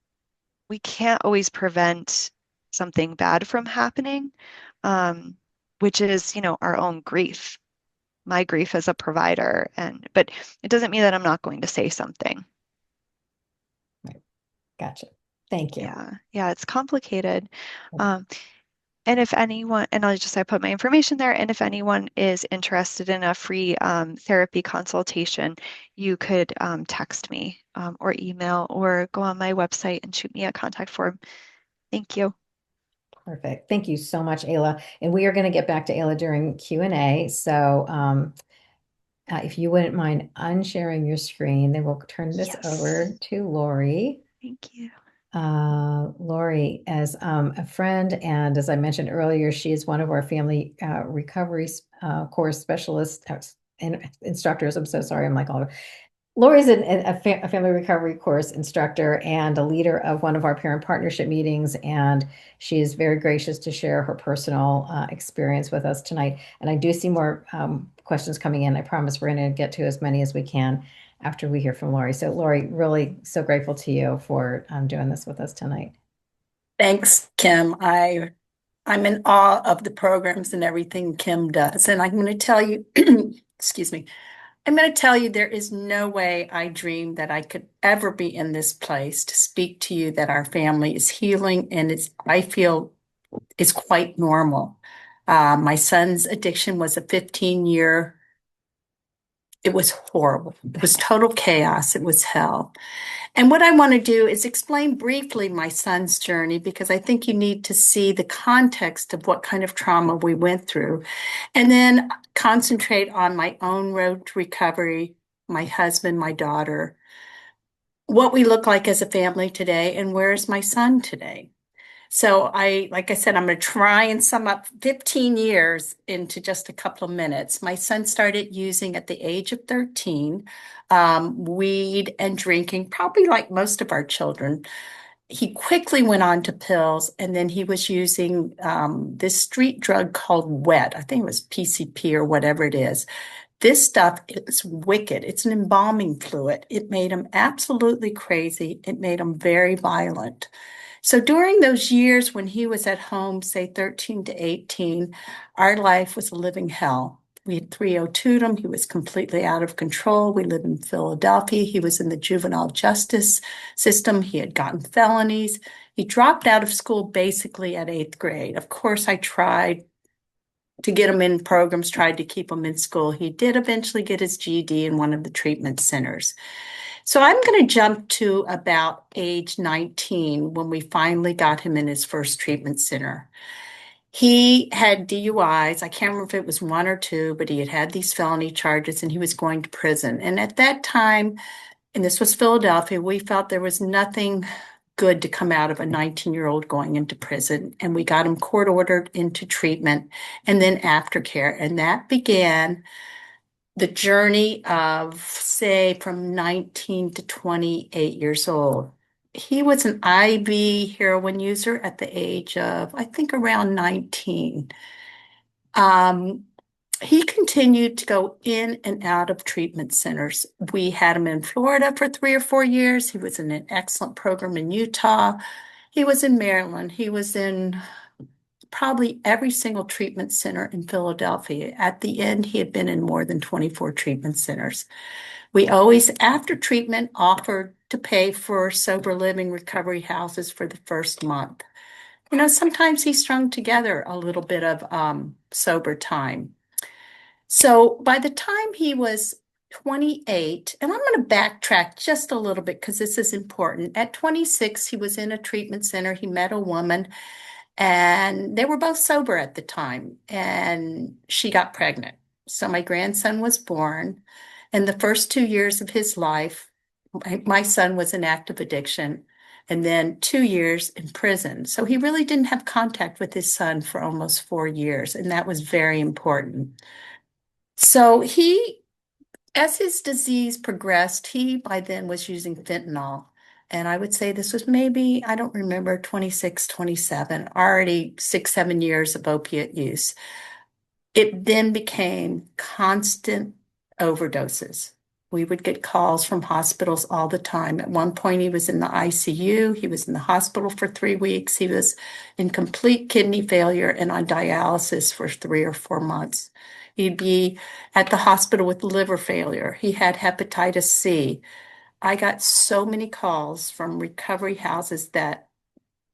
[SPEAKER 2] we can't always prevent something bad from happening, um, which is, our own grief, my grief as a provider. But it doesn't mean that I'm not going to say something.
[SPEAKER 1] Right. Gotcha. Thank you.
[SPEAKER 2] Yeah, yeah, it's complicated. Um, and if anyone, and I put my information there, and if anyone is interested in a free therapy consultation, you could text me or email or go on my website and shoot me a contact form. Thank you.
[SPEAKER 1] Perfect. Thank you so much, Ayla. And we are going to get back to Ayla during Q&A. So if you wouldn't mind unsharing your screen, then we'll turn this
[SPEAKER 2] Yes.
[SPEAKER 1] over to Lori.
[SPEAKER 2] Thank you.
[SPEAKER 1] Lori, as a friend, and as I mentioned earlier, she is one of our family recovery course specialists, instructors. I'm so sorry. I'm like all Lori's a family recovery course instructor and a leader of one of our parent partnership meetings, and she is very gracious to share her personal experience with us tonight. And I do see more questions coming in. I promise we're going to get to as many as we can after we hear from Lori. So, Lori, really so grateful to you for doing this with us tonight.
[SPEAKER 3] Thanks, Kim. I'm in awe of the programs and everything Kim does. And I'm going to tell you, excuse me, I'm going to tell you, there is no way I dreamed that I could ever be in this place to speak to you that our family is healing and I feel it's quite normal. My son's addiction was a 15-year, it was horrible. It was total chaos. It was hell. And what I want to do is explain briefly my son's journey because I think you need to see the context of what kind of trauma we went through, and then concentrate on my own road to recovery, my husband, my daughter, what we look like as a family today, and where's my son today. So like I said, I'm going to try and sum up 15 years into just a couple of minutes. My son started using at the age of 13, weed and drinking, probably like most of our children. He quickly went on to pills, and then he was using this street drug called wet. I think it was PCP or whatever it is. This stuff is wicked. It's an embalming fluid. It made him absolutely crazy. It made him very violent. So during those years when he was at home, say 13 to 18, our life was a living hell. We had 302'd him. He was completely out of control. We lived in Philadelphia. He was in the juvenile justice system. He had gotten felonies. He dropped out of school basically at eighth grade. Of course, I tried to get him in programs, tried to keep him in school. He did eventually get his GED in one of the treatment centers. So I'm going to jump to about age 19 when we finally got him in his first treatment center. He had DUIs. I can't remember if it was one or two, but he had had these felony charges and he was going to prison. And at that time, and this was Philadelphia, we felt there was nothing good to come out of a 19-year-old going into prison. And we got him court ordered into treatment and then aftercare. And that began the journey of, say, from 19 to 28 years old. He was an IV heroin user at the age of, I think, around 19. Um, he continued to go in and out of treatment centers. We had him in Florida for 3 or 4 years. He was in an excellent program in Utah. He was in Maryland. He was in probably every single treatment center in Philadelphia. At the end, he had been in more than 24 treatment centers. We always, after treatment, offered to pay for sober living recovery houses for the first month. You know, sometimes he strung together a little bit of sober time. So by the time he was 28, and I'm going to backtrack just a little bit because this is important. At 26, he was in a treatment center. He met a woman and they were both sober at the time, and she got pregnant. So my grandson was born. In the first 2 years of his life, my son was in active addiction, and then 2 years in prison. So he really didn't have contact with his son for almost 4 years, and that was very important. So as his disease progressed, he by then was using fentanyl. And I would say this was maybe, I don't remember, 26, 27, already 6, 7 years of opiate use. It then became constant overdoses. We would get calls from hospitals all the time. At one point, he was in the ICU. He was in the hospital for 3 weeks. He was in complete kidney failure and on dialysis for 3 or 4 months. He'd be at the hospital with liver failure. He had hepatitis C. I got so many calls from recovery houses that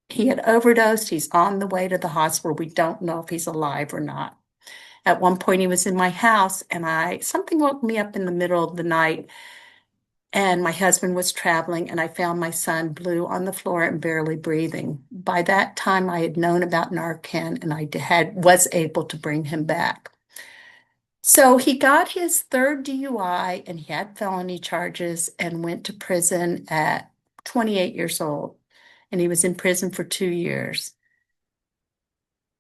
[SPEAKER 3] he had overdosed. He's on the way to the hospital. We don't know if he's alive or not. At one point, he was in my house, and something woke me up in the middle of the night, and my husband was traveling, and I found my son blue on the floor and barely breathing. By that time, I had known about Narcan, and was able to bring him back. So he got his third DUI, and he had felony charges and went to prison at 28 years old, and he was in prison for 2 years.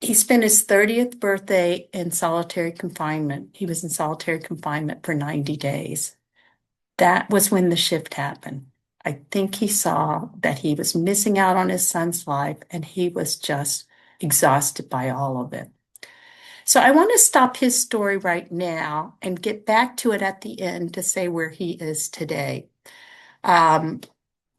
[SPEAKER 3] He spent his 30th birthday in solitary confinement. He was in solitary confinement for 90 days. That was when the shift happened. I think he saw that he was missing out on his son's life, and he was just exhausted by all of it. So I want to stop his story right now and get back to it at the end to say where he is today. And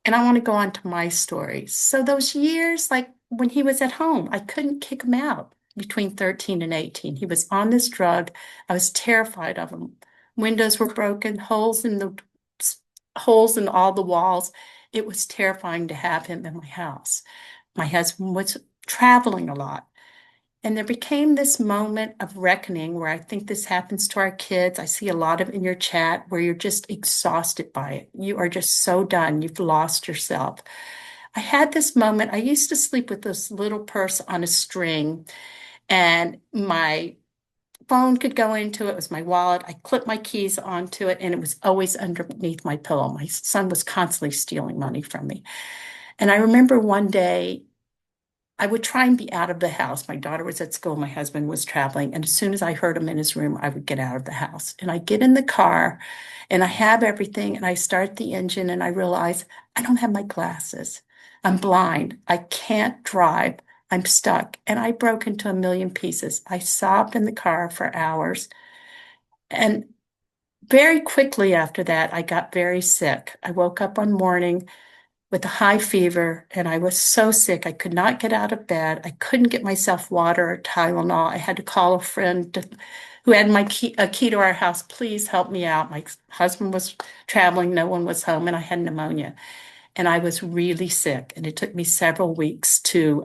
[SPEAKER 3] I want to go on to my story. So those years, like when he was at home, I couldn't kick him out between 13 and 18. He was on this drug. I was terrified of him. Windows were broken, holes in all the walls. It was terrifying to have him in my house. My husband was traveling a lot. And there became this moment of reckoning where I think this happens to our kids. I see a lot of in your chat where you're just exhausted by it. You are just so done. You've lost yourself. I had this moment. I used to sleep with this little purse on a string, and my phone could go into it. It was my wallet. I clipped my keys onto it, and it was always underneath my pillow. My son was constantly stealing money from me. And I remember one day I would try and be out of the house. My daughter was at school, my husband was traveling, and as soon as I heard him in his room, I would get out of the house. And I get in the car and I have everything and I start the engine and I realize I don't have my glasses. I'm blind. I can't drive. I'm stuck. And I broke into a million pieces. I sobbed in the car for hours. And very quickly after that, I got very sick. I woke up one morning with a high fever, and I was so sick. I could not get out of bed. I couldn't get myself water or Tylenol. I had to call a friend who had a key to our house. Please help me out. My husband was traveling, no one was home, and I had pneumonia. And I was really sick, and it took me several weeks to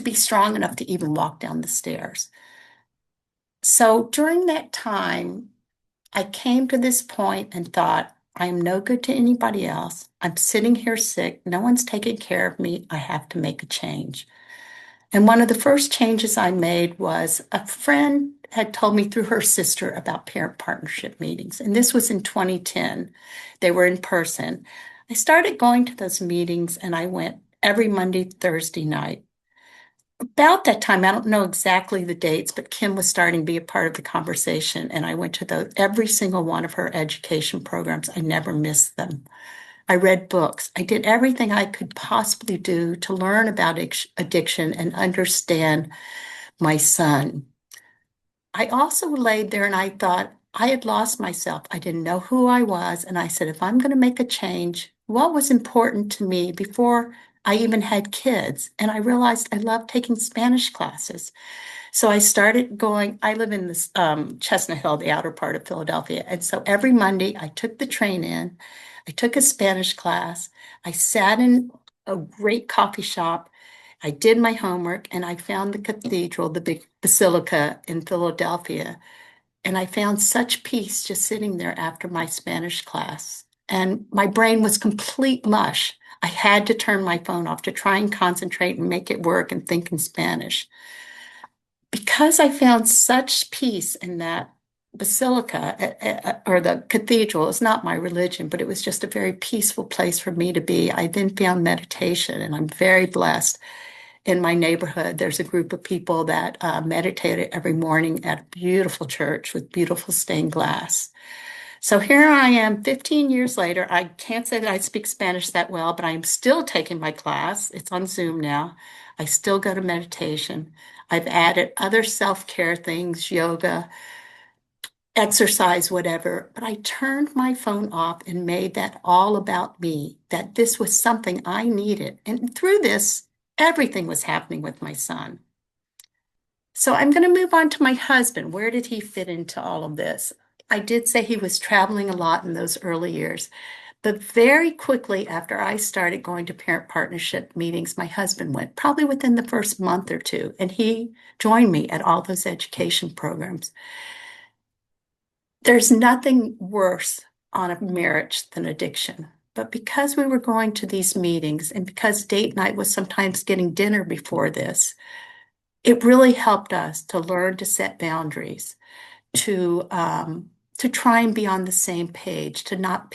[SPEAKER 3] be strong enough to even walk down the stairs. So during that time, I came to this point and thought, I am no good to anybody else. I'm sitting here sick. No one's taking care of me. I have to make a change. And one of the first changes I made was a friend had told me through her sister about parent partnership meetings. And this was in 2010. They were in person. I started going to those meetings and I went every Monday, Thursday night. About that time, I don't know exactly the dates, but Kim was starting to be a part of the conversation, and I went to every single one of her education programs. I never missed them. I read books. I did everything I could possibly do to learn about addiction and understand my son. I also laid there and I thought I had lost myself. I didn't know who I was. And I said, if I'm going to make a change, what was important to me before I even had kids? And I realized I loved taking Spanish classes. So I started going, I live in this Chestnut Hill, the outer part of Philadelphia. And so every Monday I took the train in, I took a Spanish class, I sat in a great coffee shop, I did my homework, and I found the cathedral, the big basilica in Philadelphia. And I found such peace just sitting there after my Spanish class. And my brain was complete mush. I had to turn my phone off to try and concentrate and make it work and think in Spanish. Because I found such peace in that basilica or the cathedral, it's not my religion, but it was just a very peaceful place for me to be. I then found meditation, and I'm very blessed. In my neighborhood, there's a group of people that meditate every morning at a beautiful church with beautiful stained glass. So here I am 15 years later. I can't say that I speak Spanish that well, but I am still taking my class. It's on Zoom now. I still go to meditation. I've added other self-care things, yoga, exercise, whatever, but I turned my phone off and made that all about me, that this was something I needed. And through this, everything was happening with my son. So I'm going to move on to my husband. Where did he fit into all of this? I did say he was traveling a lot in those early years, but very quickly after I started going to parent partnership meetings, my husband went, probably within the first month or two, and he joined me at all those education programs. There's nothing worse on a marriage than addiction. But because we were going to these meetings and because date night was sometimes getting dinner before this, it really helped us to learn to set boundaries, to try and be on the same page, to not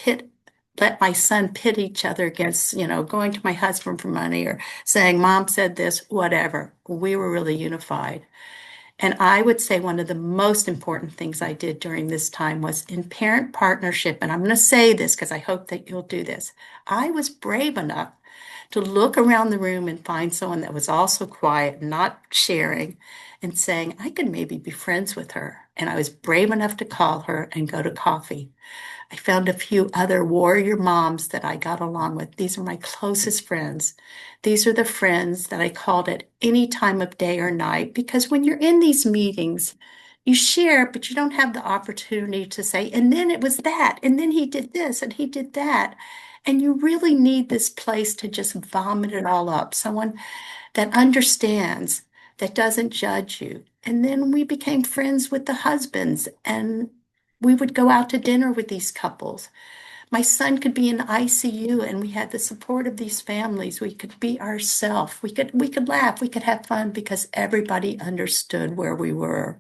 [SPEAKER 3] let my son pit each other against, going to my husband for money or saying, Mom said this, whatever. We were really unified. And I would say one of the most important things I did during this time was in parent partnership. And I'm going to say this because I hope that you'll do this. I was brave enough to look around the room and find someone that was also quiet, not sharing, and saying, I could maybe be friends with her. And I was brave enough to call her and go to coffee. I found a few other warrior moms that I got along with. These are my closest friends. These are the friends that I called at any time of day or night, because when you're in these meetings, you share, but you don't have the opportunity to say, and then it was that, and then he did this, and he did that. And you really need this place to just vomit it all up. Someone that understands, that doesn't judge you. And then we became friends with the husbands, and we would go out to dinner with these couples. My son could be in ICU, and we had the support of these families. We could be ourselves. We could laugh. We could have fun because everybody understood where we were.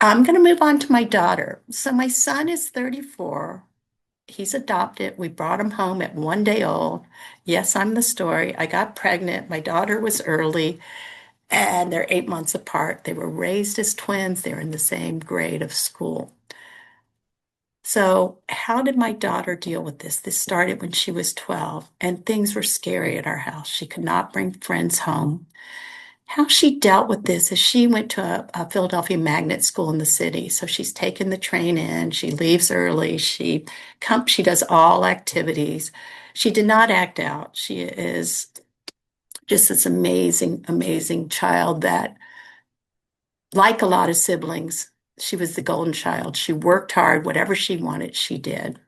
[SPEAKER 3] I'm going to move on to my daughter. So my son is 34. He's adopted. We brought him home at 1 day old. Yes, I'm the story. I got pregnant. My daughter was early, and they're 8 months apart. They were raised as twins. They're in the same grade of school. So, how did my daughter deal with this? This started when she was 12, and things were scary at our house. She could not bring friends home. How she dealt with this is she went to a Philadelphia magnet school in the city. So she's taken the train in, she leaves early, she does all activities. She did not act out. She is just this amazing, amazing child that, like a lot of siblings, she was the golden child. She worked hard, whatever she wanted, she did.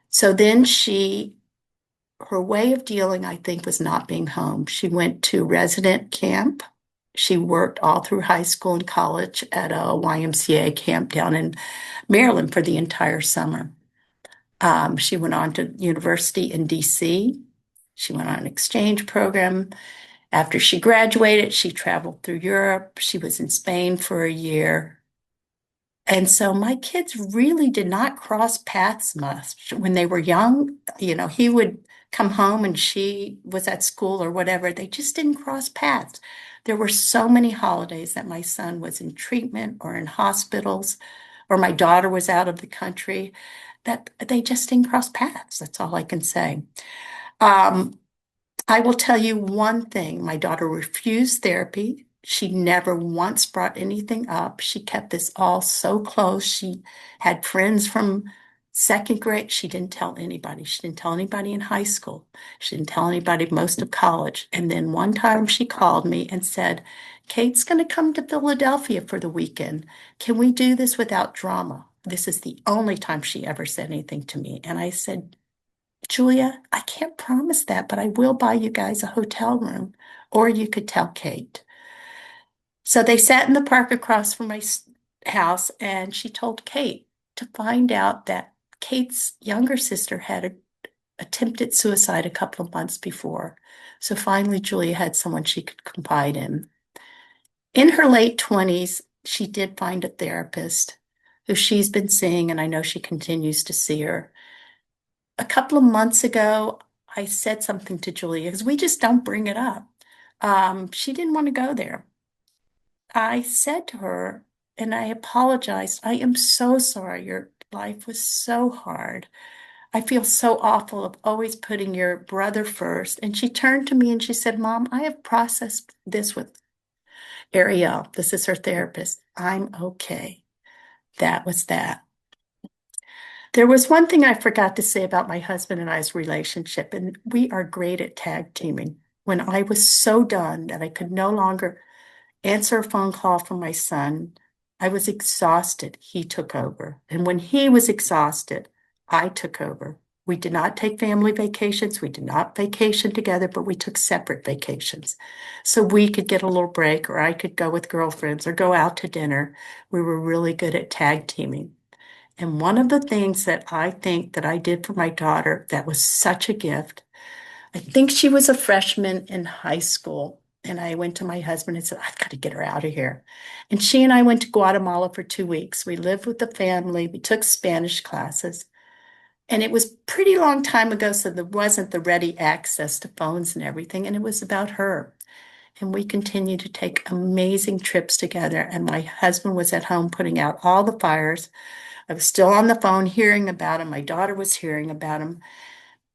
[SPEAKER 3] So then her way of dealing, I think, was not being home. She went to resident camp. She worked all through high school and college at a YMCA camp down in Maryland for the entire summer. She went on to university in DC. She went on an exchange program. After she graduated, she traveled through Europe. She was in Spain for a year. And so my kids really did not cross paths much when they were young. He would come home and she was at school or whatever. They just didn't cross paths. There were so many holidays that my son was in treatment or in hospitals, or my daughter was out of the country, that they just didn't cross paths. That's all I can say. Um, I will tell you one thing. My daughter refused therapy. She never once brought anything up. She kept this all so close. She had friends from second grade. She didn't tell anybody. She didn't tell anybody in high school. She didn't tell anybody most of college. And then one time she called me and said, Kate's going to come to Philadelphia for the weekend. Can we do this without drama? This is the only time she ever said anything to me. And I said, Julia, I can't promise that, but I will buy you guys a hotel room, or you could tell Kate. So they sat in the park across from my house, and she told Kate to find out that Kate's younger sister had attempted suicide a couple of months before. So finally, Julia had someone she could confide in. In her late 20s, she did find a therapist who she's been seeing, and I know she continues to see her. A couple of months ago, I said something to Julia because we just don't bring it up. She didn't want to go there. I said to her, and I apologized, I am so sorry. Your life was so hard. I feel so awful of always putting your brother first. And she turned to me and she said, Mom, I have processed this with Ariel. This is her therapist. I'm okay. That was that. There was one thing I forgot to say about my husband and I's relationship, and we are great at tag teaming. When I was so done that I could no longer answer a phone call from my son, I was exhausted. He took over. And when he was exhausted, I took over. We did not take family vacations. We did not vacation together, but we took separate vacations. So we could get a little break, or I could go with girlfriends or go out to dinner. We were really good at tag teaming. And one of the things that I think that I did for my daughter that was such a gift, I think she was a freshman in high school. And I went to my husband and said, I've got to get her out of here. And she and I went to Guatemala for 2 weeks. We lived with the family. We took Spanish classes. And it was pretty long time ago, so there wasn't the ready access to phones and everything. And it was about her. And we continued to take amazing trips together. And my husband was at home putting out all the fires. I was still on the phone hearing about him. My daughter was hearing about him.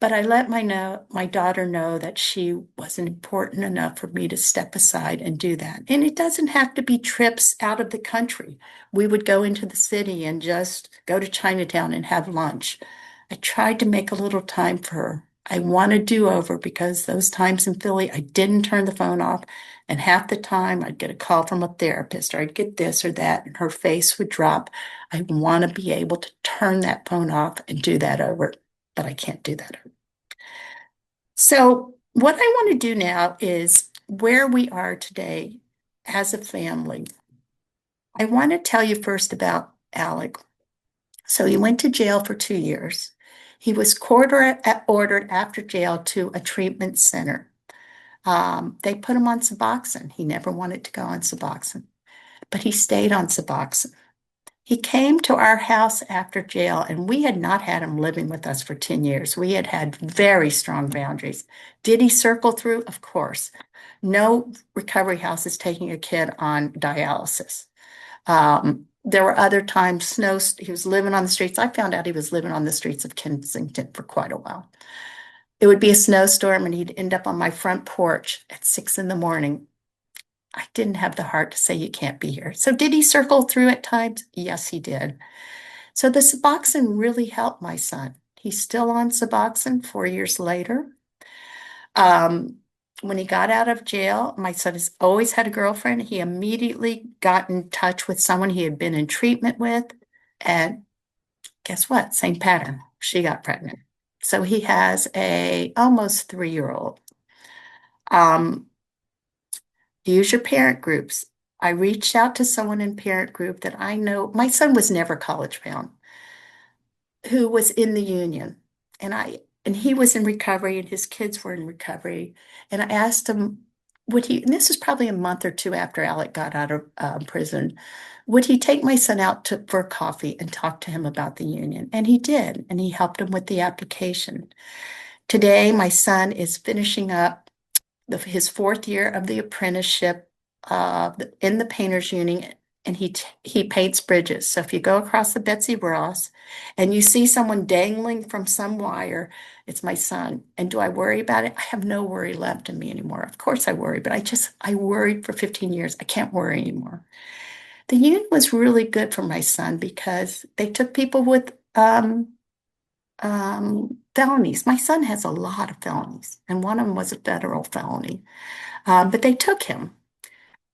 [SPEAKER 3] But I let my daughter know that she wasn't important enough for me to step aside and do that. And it doesn't have to be trips out of the country. We would go into the city and just go to Chinatown and have lunch. I tried to make a little time for her. I want a do-over because those times in Philly, I didn't turn the phone off. And half the time I'd get a call from a therapist or I'd get this or that, and her face would drop. I want to be able to turn that phone off and do that over, but I can't do that. So, what I want to do now is where we are today as a family. I want to tell you first about Alec. So, he went to jail for 2 years. He was ordered after jail to a treatment center. They put him on Suboxone. He never wanted to go on Suboxone, but he stayed on Suboxone. He came to our house after jail, and we had not had him living with us for 10 years. We had had very strong boundaries. Did he circle through? Of course. No recovery house is taking a kid on dialysis. There were other times, he was living on the streets. I found out he was living on the streets of Kensington for quite a while. It would be a snowstorm, and he'd end up on my front porch at 6 in the morning. I didn't have the heart to say you can't be here. So did he circle through at times? Yes, he did. So the Suboxone really helped my son. He's still on Suboxone 4 years later. Um, when he got out of jail, my son has always had a girlfriend. He immediately got in touch with someone he had been in treatment with. And guess what? Same pattern. She got pregnant. So he has a almost 3-year-old. Use your parent groups. I reached out to someone in parent group that I know. My son was never college bound, who was in the union, and he was in recovery, and his kids were in recovery. And I asked him, would he? And this was probably a month or two after Alec got out of prison. Would he take my son out for coffee and talk to him about the union? And he did, and he helped him with the application. Today, my son is finishing up his 4th year of the apprenticeship in the painters union, and he paints bridges. So if you go across the Betsy Ross and you see someone dangling from some wire, it's my son. And do I worry about it? I have no worry left in me anymore. Of course I worry, but I worried for 15 years. I can't worry anymore. The union was really good for my son because they took people with felonies. My son has a lot of felonies, and one of them was a federal felony. But they took him.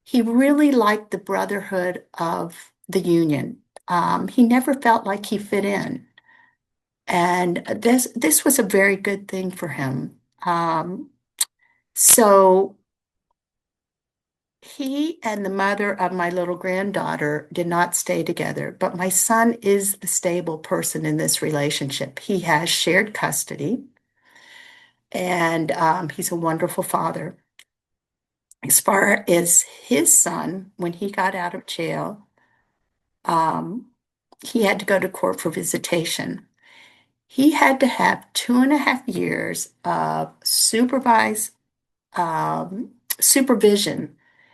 [SPEAKER 3] He really liked the brotherhood of the union. He never felt like he fit in. And this was a very good thing for him. So he and the mother of my little granddaughter did not stay together, but my son is the stable person in this relationship. He has shared custody, and he's a wonderful father. As far as his son, when he got out of jail, um, he had to go to court for visitation. He had to have 2.5 years of supervision,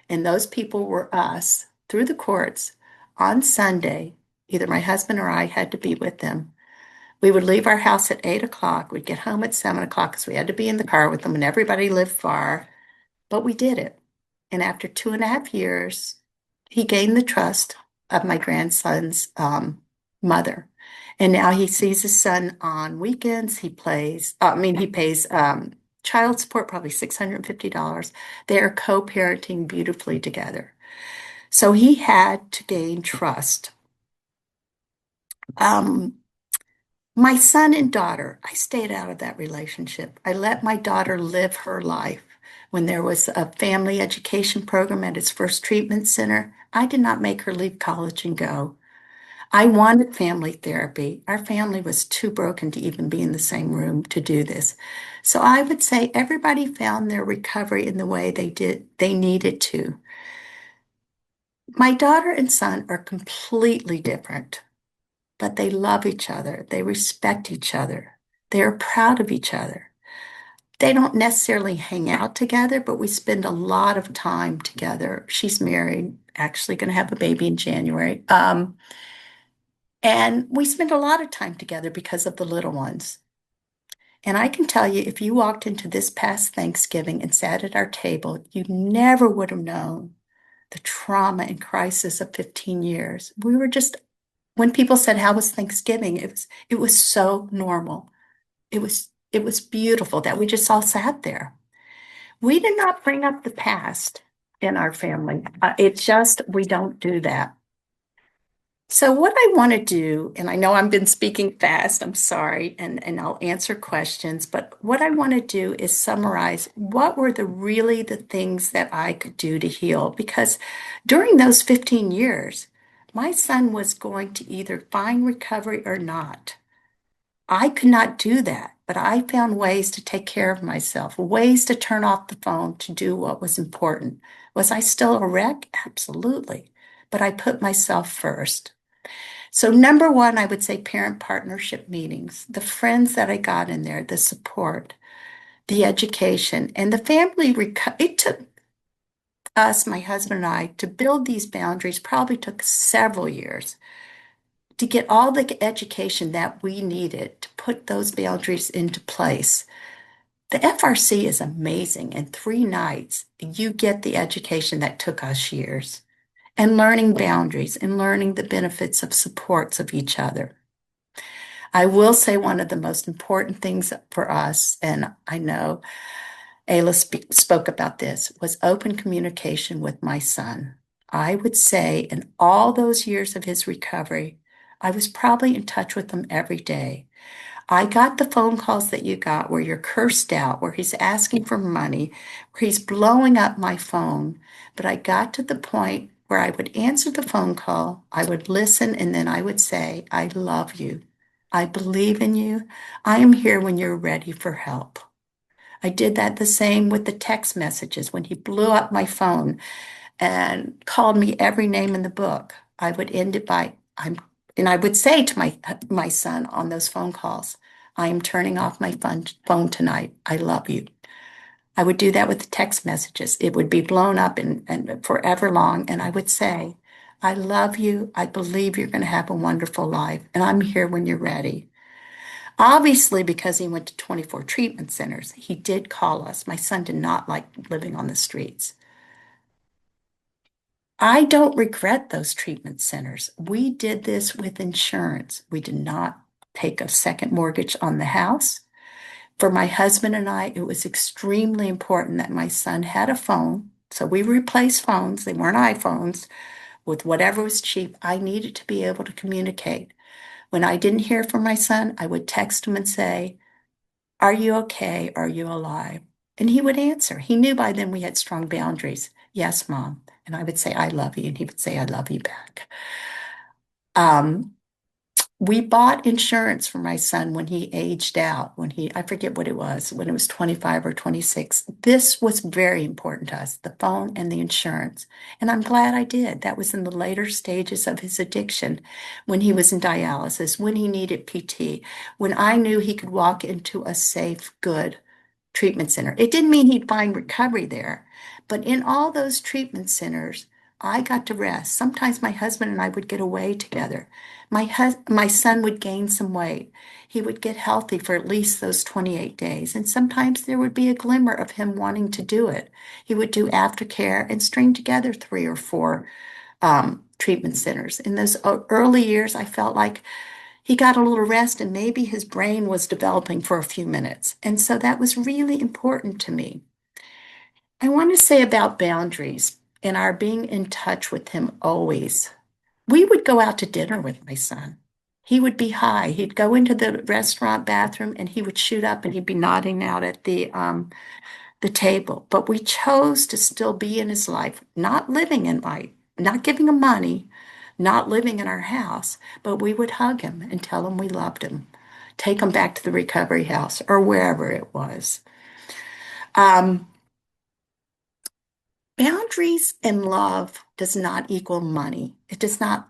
[SPEAKER 3] and those people were us through the courts on Sunday. Either my husband or I had to be with them. We would leave our house at 8 o'clock. We'd get home at 7 o'clock because we had to be in the car with them, and everybody lived far. But we did it. And after 2.5 years, he gained the trust of my grandson's mother. And now he sees his son on weekends. He pays child support, probably $650. They are co-parenting beautifully together. So he had to gain trust. Um, my son and daughter, I stayed out of that relationship. I let my daughter live her life. When there was a family education program at its first treatment center, I did not make her leave college and go. I wanted family therapy. Our family was too broken to even be in the same room to do this. So I would say everybody found their recovery in the way they needed to. My daughter and son are completely different, but they love each other. They respect each other. They are proud of each other. They don't necessarily hang out together, but we spend a lot of time together. She's married, actually going to have a baby in January. And we spend a lot of time together because of the little ones. And I can tell you, if you walked into this past Thanksgiving and sat at our table, you never would have known the trauma and crisis of 15 years. When people said, how was Thanksgiving? It was so normal. It was It was beautiful that we just all sat there. We did not bring up the past in our family. It's just, we don't do that. So what I want to do, and I know I've been speaking fast, I'm sorry, and I'll answer questions, but what I want to do is summarize what were the things that I could do to heal. Because during those 15 years, my son was going to either find recovery or not. I could not do that, but I found ways to take care of myself, ways to turn off the phone to do what was important. Was I still a wreck? Absolutely. But I put myself first. So, number one, I would say parent partnership meetings, the friends that I got in there, the support, the education, and the family. It took us, my husband and I, to build these boundaries, probably took several years to get all the education that we needed to put those boundaries into place. The FRC is amazing. In 3 nights, you get the education that took us years and learning boundaries and learning the benefits of supports of each other. I will say one of the most important things for us, and I know Ayla spoke about this, was open communication with my son. I would say in all those years of his recovery, I was probably in touch with him every day. I got the phone calls that you got where you're cursed out, where he's asking for money, where he's blowing up my phone. But I got to the point where I would answer the phone call, I would listen, and then I would say, I love you. I believe in you. I am here when you're ready for help. I did that the same with the text messages. When he blew up my phone and called me every name in the book, I would end it by, and I would say to my son on those phone calls, I am turning off my phone tonight. I love you. I would do that with the text messages. It would be blown up and forever long. And I would say, I love you. I believe you're going to have a wonderful life. And I'm here when you're ready. Obviously, because he went to 24 treatment centers, he did call us. My son did not like living on the streets. I don't regret those treatment centers. We did this with insurance. We did not take a second mortgage on the house. For my husband and I, it was extremely important that my son had a phone. So we replaced phones. They weren't iPhones. With whatever was cheap, I needed to be able to communicate. When I didn't hear from my son, I would text him and say, are you okay? Are you alive? And he would answer. He knew by then we had strong boundaries. Yes, Mom. And I would say, I love you. And he would say, I love you back. Um, we bought insurance for my son when he aged out, I forget what it was, when it was 25 or 26. This was very important to us, the phone and the insurance. And I'm glad I did. That was in the later stages of his addiction, when he was in dialysis, when he needed PT, when I knew he could walk into a safe, good treatment center. It didn't mean he'd find recovery there, but in all those treatment centers, I got to rest. Sometimes my husband and I would get away together. My son would gain some weight. He would get healthy for at least those 28 days. And sometimes there would be a glimmer of him wanting to do it. He would do aftercare and string together 3 or 4 treatment centers. In those early years, I felt like he got a little rest and maybe his brain was developing for a few minutes. And so that was really important to me. I want to say about boundaries and our being in touch with him always. We would go out to dinner with my son. He would be high. He'd go into the restaurant bathroom and he would shoot up and he'd be nodding out at the table. But we chose to still be in his life, not living in life, not giving him money, not living in our house, but we would hug him and tell him we loved him, take him back to the recovery house or wherever it was. Um, Boundaries and love does not equal money. It does not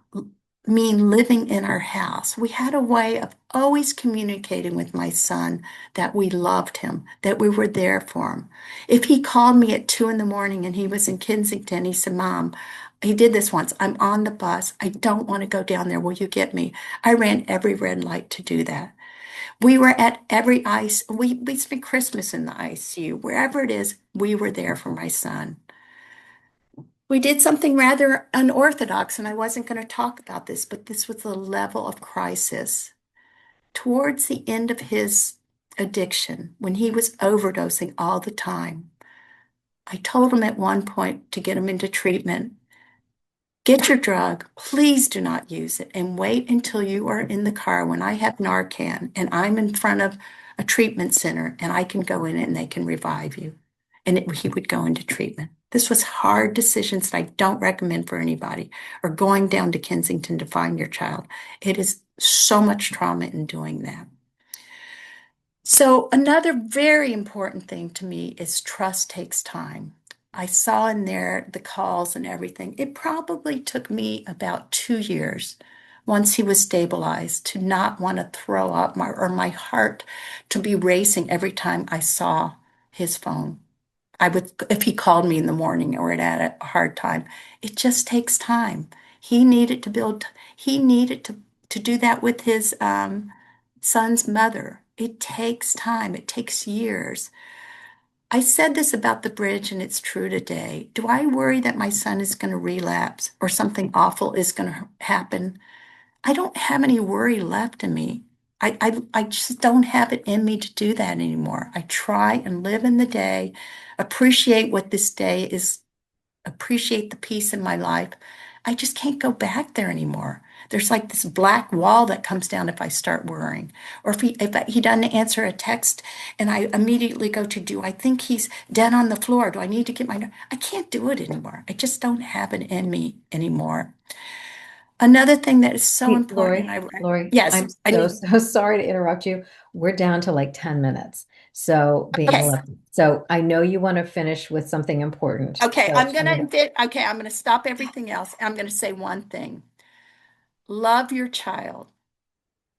[SPEAKER 3] mean living in our house. We had a way of always communicating with my son that we loved him, that we were there for him. If he called me at 2 in the morning and he was in Kensington, he said, Mom, he did this once. I'm on the bus. I don't want to go down there. Will you get me? I ran every red light to do that. We were at every ice. We spent Christmas in the ICU. Wherever it is, we were there for my son. We did something rather unorthodox, and I wasn't going to talk about this, but this was the level of crisis. Towards the end of his addiction, when he was overdosing all the time, I told him at one point to get him into treatment. Get your drug. Please do not use it and wait until you are in the car when I have Narcan and I'm in front of a treatment center and I can go in and they can revive you. And he would go into treatment. This was hard decisions that I don't recommend for anybody, or going down to Kensington to find your child. It is so much trauma in doing that. So, another very important thing to me is trust takes time. I saw in there the calls and everything. It probably took me about 2 years once he was stabilized to not want to throw up or my heart to be racing every time I saw his phone. I would, if he called me in the morning or at a hard time, it just takes time. He needed to build, he needed to do that with his son's mother. It takes time, it takes years. I said this about the bridge, and it's true today. Do I worry that my son is going to relapse or something awful is going to happen? I don't have any worry left in me. I just don't have it in me to do that anymore. I try and live in the day, appreciate what this day is, appreciate the peace in my life. I just can't go back there anymore. There's like this black wall that comes down if I start worrying. Or if he doesn't answer a text and I immediately go to, do I think he's dead on the floor? Do I need to get I can't do it anymore. I just don't have it in me anymore. Another thing that is so
[SPEAKER 1] Hey,
[SPEAKER 3] important,
[SPEAKER 1] Lori,
[SPEAKER 3] and
[SPEAKER 1] Lori,
[SPEAKER 3] yes,
[SPEAKER 1] I'm so sorry to interrupt you. We're down to like 10 minutes. So being
[SPEAKER 3] okay,
[SPEAKER 1] elected. So I know you want to finish with something important.
[SPEAKER 3] okay,
[SPEAKER 1] So I'm gonna,
[SPEAKER 3] I'm gonna stop everything else. I'm gonna say one thing. Love your child.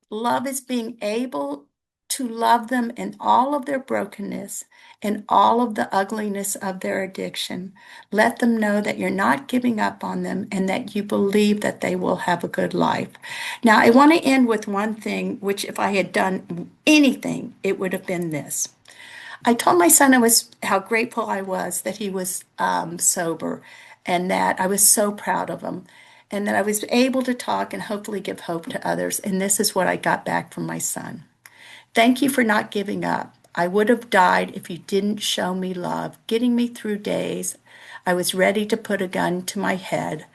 [SPEAKER 3] Love is being able to love them in all of their brokenness and all of the ugliness of their addiction. Let them know that you're not giving up on them and that you believe that they will have a good life. Now, I want to end with one thing, which if I had done anything, it would have been this. I told my son I was how grateful I was that he was sober, and that I was so proud of him, and that I was able to talk and hopefully give hope to others. And this is what I got back from my son. Thank you for not giving up. I would have died if you didn't show me love, getting me through days. I was ready to put a gun to my head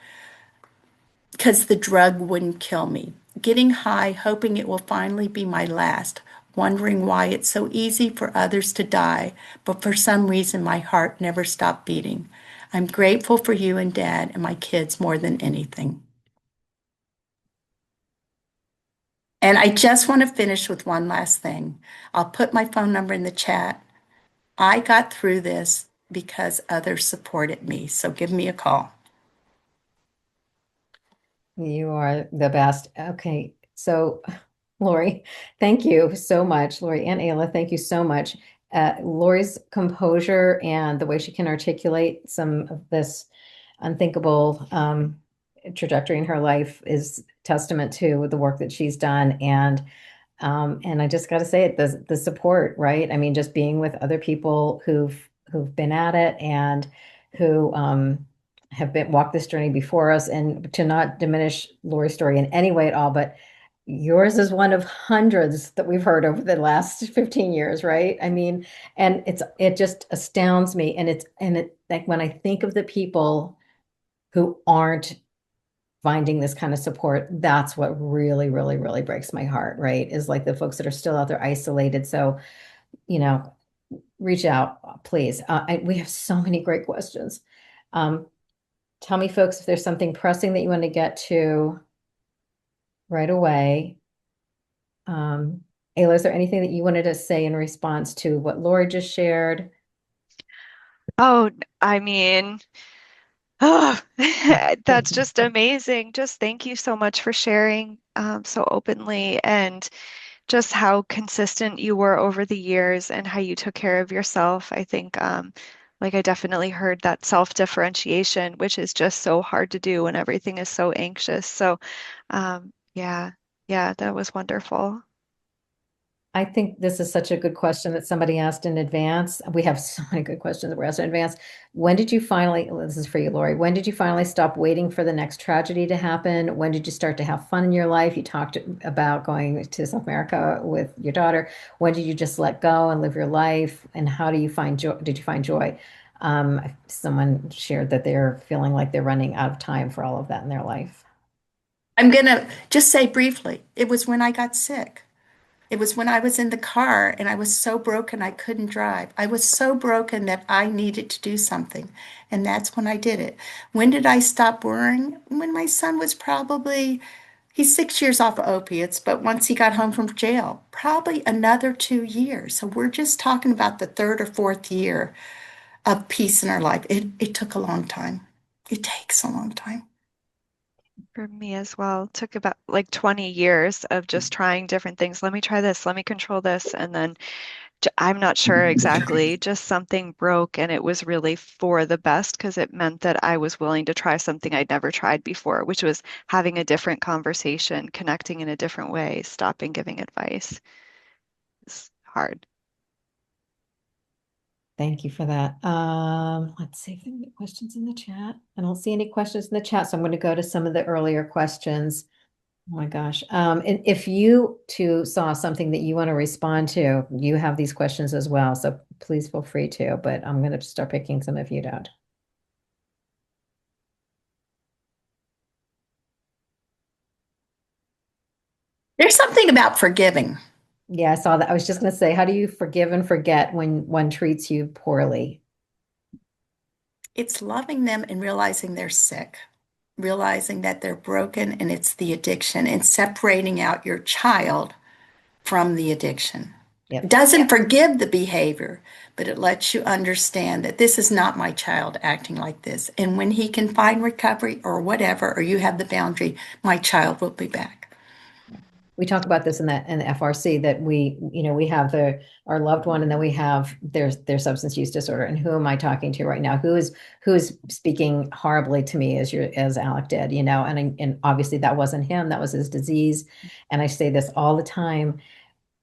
[SPEAKER 3] because the drug wouldn't kill me. Getting high, hoping it will finally be my last, wondering why it's so easy for others to die, but for some reason my heart never stopped beating. I'm grateful for you and Dad and my kids more than anything. And I just want to finish with one last thing. I'll put my phone number in the chat. I got through this because others supported me, so give me a call.
[SPEAKER 1] you are the best. Okay. So Lori, thank you so much. Lori and Ayla, thank you so much. Lori's composure and the way she can articulate some of this unthinkable trajectory in her life is testament to the work that she's done. And I just got to say it, the support, right? I mean, just being with other people who've been at it and who have been walked this journey before us, and to not diminish Lori's story in any way at all, but yours is one of hundreds that we've heard over the last 15 years, right? I mean, and it just astounds me. And it like when I think of the people who aren't finding this kind of support, that's what really, really, really breaks my heart, right? Is like the folks that are still out there isolated. So, you know, reach out, please. We have so many great questions. Um, Tell me, folks, if there's something pressing that you want to get to right away. Um, Ayla, is there anything that you wanted to say in response to what Lori just shared?
[SPEAKER 2] Oh, I mean, oh, that's just amazing. Just thank you so much for sharing so openly, and just how consistent you were over the years and how you took care of yourself. I think, like, I definitely heard that self-differentiation, which is just so hard to do when everything is so anxious. So, yeah, yeah, that was wonderful.
[SPEAKER 1] I think this is such a good question that somebody asked in advance. We have so many good questions that were asked in advance. When did you finally, this is for you, Lori, when did you finally stop waiting for the next tragedy to happen? When did you start to have fun in your life? You talked about going to South America with your daughter. When did you just let go and live your life? And how do you find joy? Did you find joy? Someone shared that they're feeling like they're running out of time for all of that in their life.
[SPEAKER 3] I'm going to just say briefly, it was when I got sick. It was when I was in the car and I was so broken I couldn't drive. I was so broken that I needed to do something. And that's when I did it. When did I stop worrying? When my son was probably, he's 6 years off of opiates, but once he got home from jail, probably another 2 years. So we're just talking about the third or fourth year of peace in our life. It took a long time. It takes a long time.
[SPEAKER 2] For me as well, it took about like 20 years of just trying different things. Let me try this, let me control this. And then I'm not sure exactly, just something broke and it was really for the best because it meant that I was willing to try something I'd never tried before, which was having a different conversation, connecting in a different way, stopping giving advice. It's hard.
[SPEAKER 1] Thank you for that. Let's see if there are any questions in the chat. I don't see any questions in the chat, so I'm going to go to some of the earlier questions. Oh my gosh. And if you too saw something that you want to respond to, you have these questions as well. So please feel free to, but I'm going to start picking some if you don't.
[SPEAKER 3] There's something about forgiving.
[SPEAKER 1] Yeah, I saw that. I was just going to say, how do you forgive and forget when one treats you poorly?
[SPEAKER 3] It's loving them and realizing they're sick, realizing that they're broken and it's the addiction, and separating out your child from the addiction. It
[SPEAKER 1] Yep.
[SPEAKER 3] doesn't forgive the behavior, but it lets you understand that this is not my child acting like this. And when he can find recovery or whatever, or you have the boundary, my child will be back.
[SPEAKER 1] We talk about this in the FRC that we have our loved one and then we have their substance use disorder. And who am I talking to right now? Who is speaking horribly to me as Alec did, and obviously that wasn't him, that was his disease. And I say this all the time.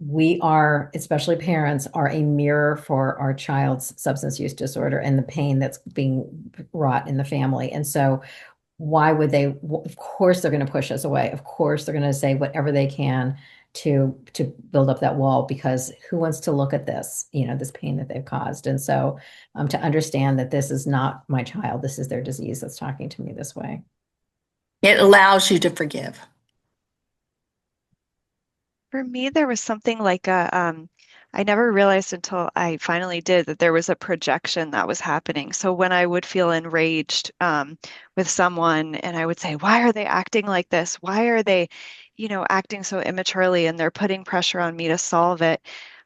[SPEAKER 1] We are, especially parents, are a mirror for our child's substance use disorder and the pain that's being wrought in the family. And so why would they? Of course, they're going to push us away. Of course, they're going to say whatever they can to build up that wall because who wants to look at this, this pain that they've caused? And so, to understand that this is not my child, this is their disease that's talking to me this way.
[SPEAKER 3] It allows you to forgive.
[SPEAKER 2] For me, there was something like I never realized until I finally did that there was a projection that was happening. So when I would feel enraged with someone and I would say, why are they acting like this? Why are they, acting so immaturely and they're putting pressure on me to solve it?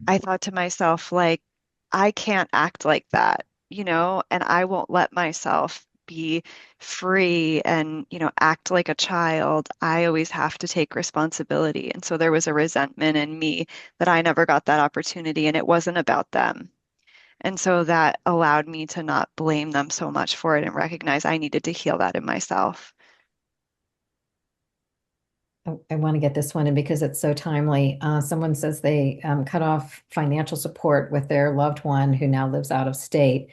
[SPEAKER 2] I thought to myself, like, I can't act like that, and I won't let myself be free and, act like a child. I always have to take responsibility. And so there was a resentment in me that I never got that opportunity and it wasn't about them. And so that allowed me to not blame them so much for it and recognize I needed to heal that in myself.
[SPEAKER 1] I want to get this one in because it's so timely. Someone says they cut off financial support with their loved one who now lives out of state,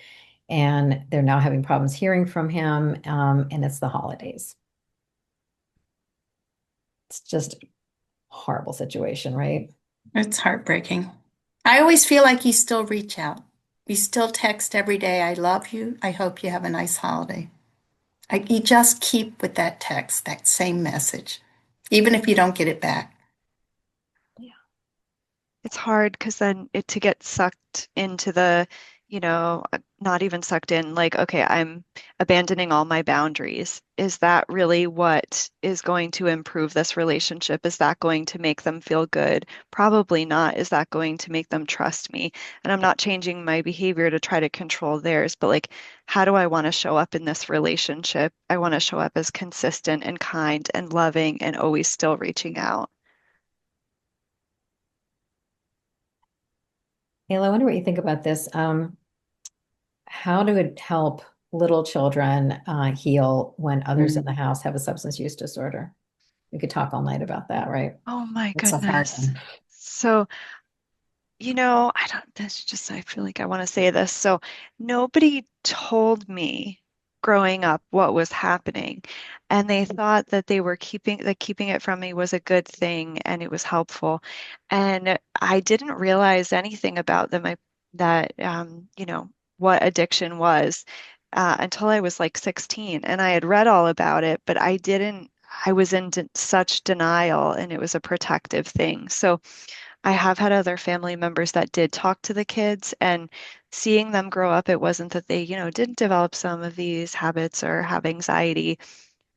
[SPEAKER 1] and they're now having problems hearing from him, and it's the holidays. It's just a horrible situation, right?
[SPEAKER 3] It's heartbreaking. I always feel like you still reach out. You still text every day, I love you. I hope you have a nice holiday. You just keep with that text, that same message, even if you don't get it back.
[SPEAKER 2] It's hard because then to get sucked into not even sucked in, like, okay, I'm abandoning all my boundaries. Is that really what is going to improve this relationship? Is that going to make them feel good? Probably not. Is that going to make them trust me? And I'm not changing my behavior to try to control theirs, but like, how do I want to show up in this relationship? I want to show up as consistent and kind and loving and always still reaching out.
[SPEAKER 1] Ayla, I wonder what you think about this. How do it help little children heal when others in the house have a substance use disorder? We could talk all night about that, right?
[SPEAKER 2] Oh my
[SPEAKER 3] It's a hard
[SPEAKER 2] goodness.
[SPEAKER 3] one.
[SPEAKER 2] So I don't, that's just, I feel like I want to say this. So nobody told me growing up what was happening. And they thought that they were keeping it from me was a good thing and it was helpful. And I didn't realize anything about them, what addiction was, until I was like 16. And I had read all about it, but I was in such denial and it was a protective thing. So, I have had other family members that did talk to the kids, and seeing them grow up, it wasn't that they, didn't develop some of these habits or have anxiety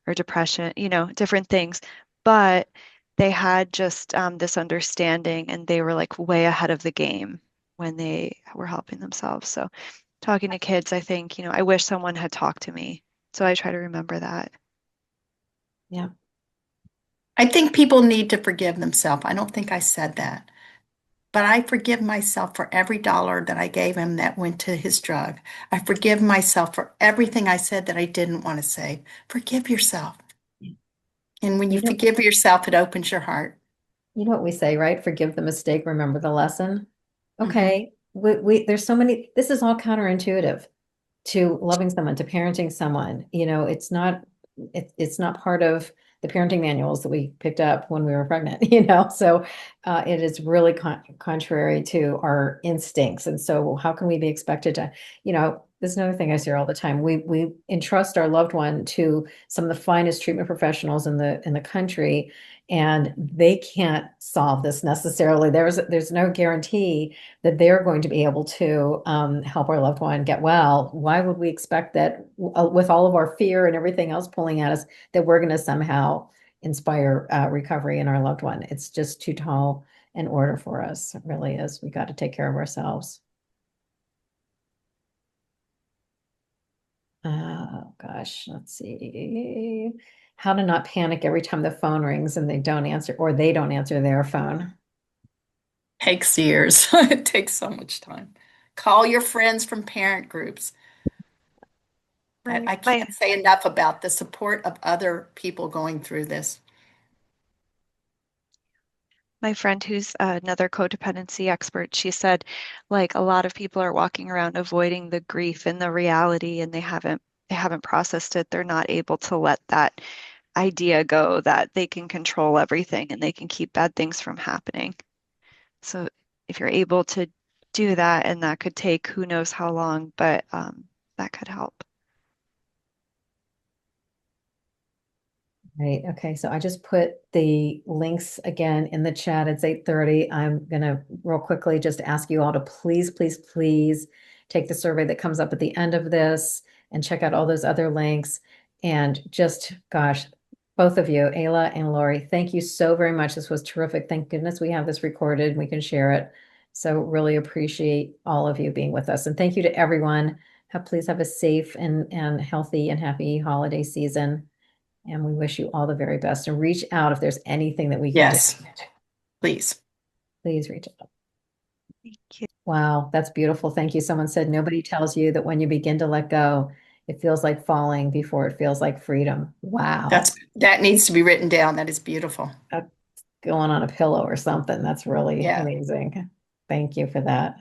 [SPEAKER 2] or depression, different things, but they had just this understanding and they were like way ahead of the game when they were helping themselves. So talking to kids, I think, I wish someone had talked to me. So I try to remember that.
[SPEAKER 1] Yeah.
[SPEAKER 3] I think people need to forgive themselves. I don't think I said that. But I forgive myself for every dollar that I gave him that went to his drug. I forgive myself for everything I said that I didn't want to say. Forgive yourself. And when you
[SPEAKER 1] You know,
[SPEAKER 3] forgive yourself, it opens your heart.
[SPEAKER 1] you know what we say, right? Forgive the mistake, remember the lesson.
[SPEAKER 3] Hmm.
[SPEAKER 1] Okay. There's so many, this is all counterintuitive to loving someone, to parenting someone. It's not part of the parenting manuals that we picked up when we were pregnant, So it is really contrary to our instincts. And so how can we be expected to, there's another thing I say all the time. We entrust our loved one to some of the finest treatment professionals in the country, and they can't solve this necessarily. There's no guarantee that they're going to be able to help our loved one get well. Why would we expect that with all of our fear and everything else pulling at us, that we're going to somehow inspire recovery in our loved one? It's just too tall an order for us. It really is. We got to take care of ourselves. Oh gosh, let's see. How to not panic every time the phone rings and they don't answer, or they don't answer their phone.
[SPEAKER 3] Takes years. It takes so much time. Call your friends from parent groups.
[SPEAKER 2] Right.
[SPEAKER 3] I can't say enough about the support of other people going through this.
[SPEAKER 2] My friend who's another codependency expert, she said, like a lot of people are walking around avoiding the grief and the reality, and they haven't processed it. They're not able to let that idea go that they can control everything and they can keep bad things from happening. So if you're able to do that, and that could take who knows how long, but that could help.
[SPEAKER 1] Right. Okay. So I just put the links again in the chat. It's 8:30. I'm gonna real quickly just ask you all to please, please, please take the survey that comes up at the end of this and check out all those other links. And just, gosh, both of you, Ayla and Lori, thank you so very much. This was terrific. Thank goodness we have this recorded and we can share it. So really appreciate all of you being with us. And thank you to everyone. Please have a safe and healthy and happy holiday season. And we wish you all the very best, and reach out if there's anything that we can do.
[SPEAKER 3] Yes, please.
[SPEAKER 1] Please reach out.
[SPEAKER 2] Thank you.
[SPEAKER 1] Wow, that's beautiful. Thank you. Someone said nobody tells you that when you begin to let go, it feels like falling before it feels like freedom. Wow.
[SPEAKER 3] That needs to be written down. That is beautiful.
[SPEAKER 1] That's going on a pillow or something. That's really
[SPEAKER 3] Yeah.
[SPEAKER 1] amazing. Thank you for that.